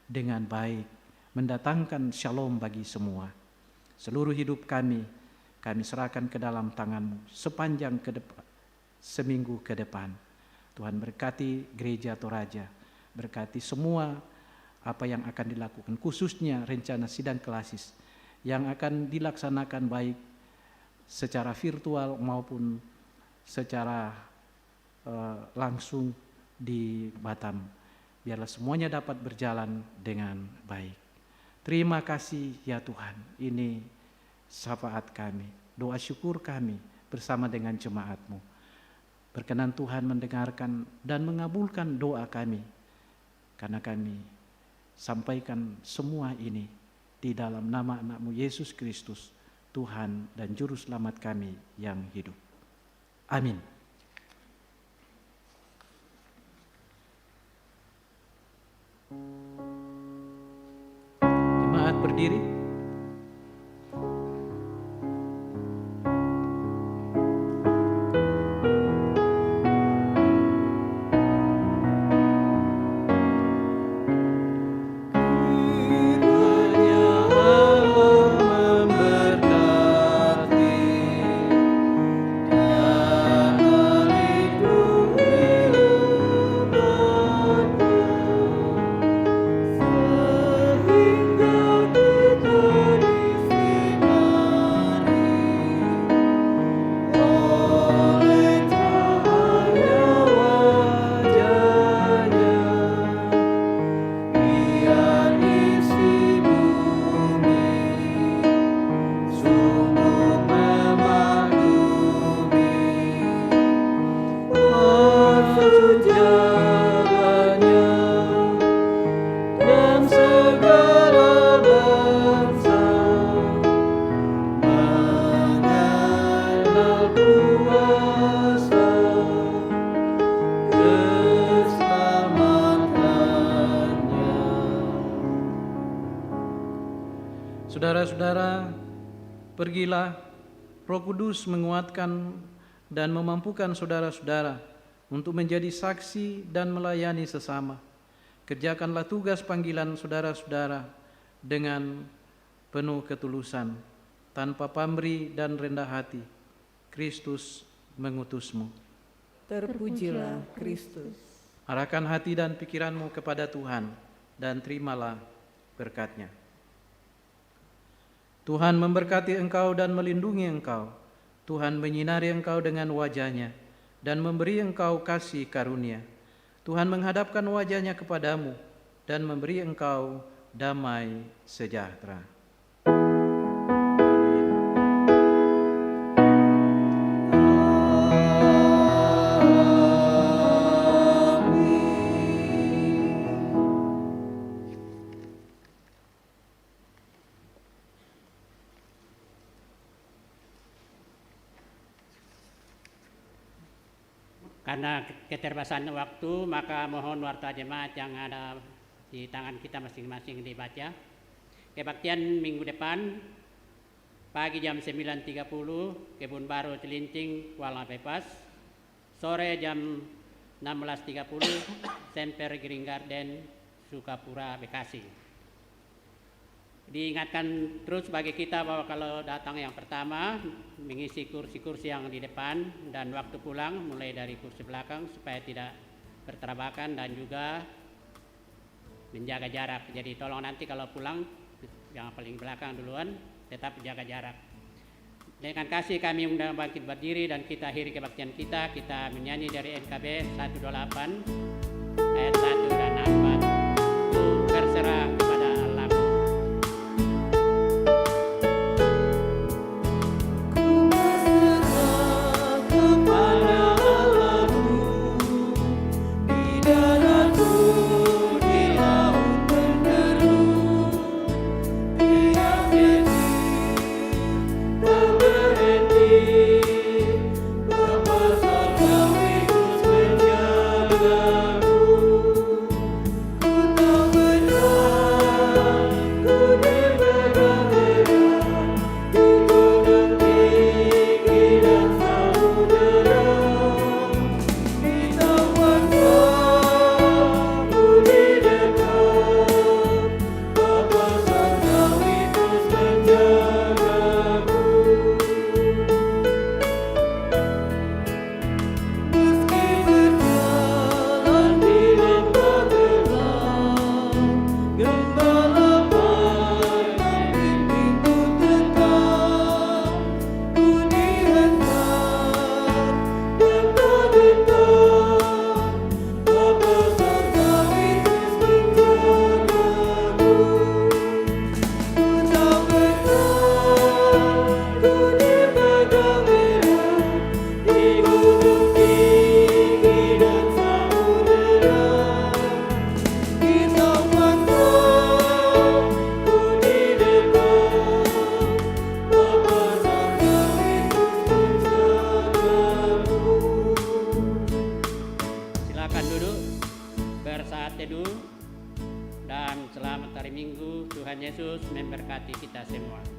dengan baik, mendatangkan shalom bagi semua. Seluruh hidup kami serahkan ke dalam tangan-Mu sepanjang seminggu ke depan. Tuhan berkati gereja Toraja, berkati semua apa yang akan dilakukan, khususnya rencana sidang klasis yang akan dilaksanakan baik secara virtual maupun secara langsung di Batam. Biarlah semuanya dapat berjalan dengan baik. Terima kasih ya Tuhan, ini syafaat kami, doa syukur kami bersama dengan jemaat-Mu. Berkenan Tuhan mendengarkan dan mengabulkan doa kami, karena kami sampaikan semua ini di dalam nama anak-Mu Yesus Kristus, Tuhan dan Juru Selamat kami yang hidup. Amin. Jemaat berdiri. Saudara-saudara, pergilah, Roh Kudus menguatkan dan memampukan saudara-saudara untuk menjadi saksi dan melayani sesama. Kerjakanlah tugas panggilan saudara-saudara dengan penuh ketulusan, tanpa pamrih dan rendah hati. Kristus mengutusmu. Terpujilah Kristus. Arahkan hati dan pikiranmu kepada Tuhan dan terimalah berkat-Nya. Tuhan memberkati engkau dan melindungi engkau. Tuhan menyinari engkau dengan wajah-Nya dan memberi engkau kasih karunia. Tuhan menghadapkan wajah-Nya kepadamu dan memberi engkau damai sejahtera. Karena keterbatasan waktu, maka mohon warta jemaat yang ada di tangan kita masing-masing dibaca. Kebaktian minggu depan, pagi jam 9.30, Kebun Baru Cilincing, Kuala Bebas. Sore jam 16.30, Semper Green Garden, Sukapura, Bekasi. Diingatkan terus bagi kita bahwa kalau datang yang pertama, mengisi kursi-kursi yang di depan, dan waktu pulang mulai dari kursi belakang supaya tidak berterabakan dan juga menjaga jarak. Jadi tolong nanti kalau pulang, yang paling belakang duluan, tetap jaga jarak. Dengan kasih kami undang bangkit berdiri dan kita akhiri kebaktian kita menyanyi dari NKB 128 ayat 1 dan 4. Ku berserah kepada Allah. Dan selamat hari Minggu. Tuhan Yesus memberkati kita semua.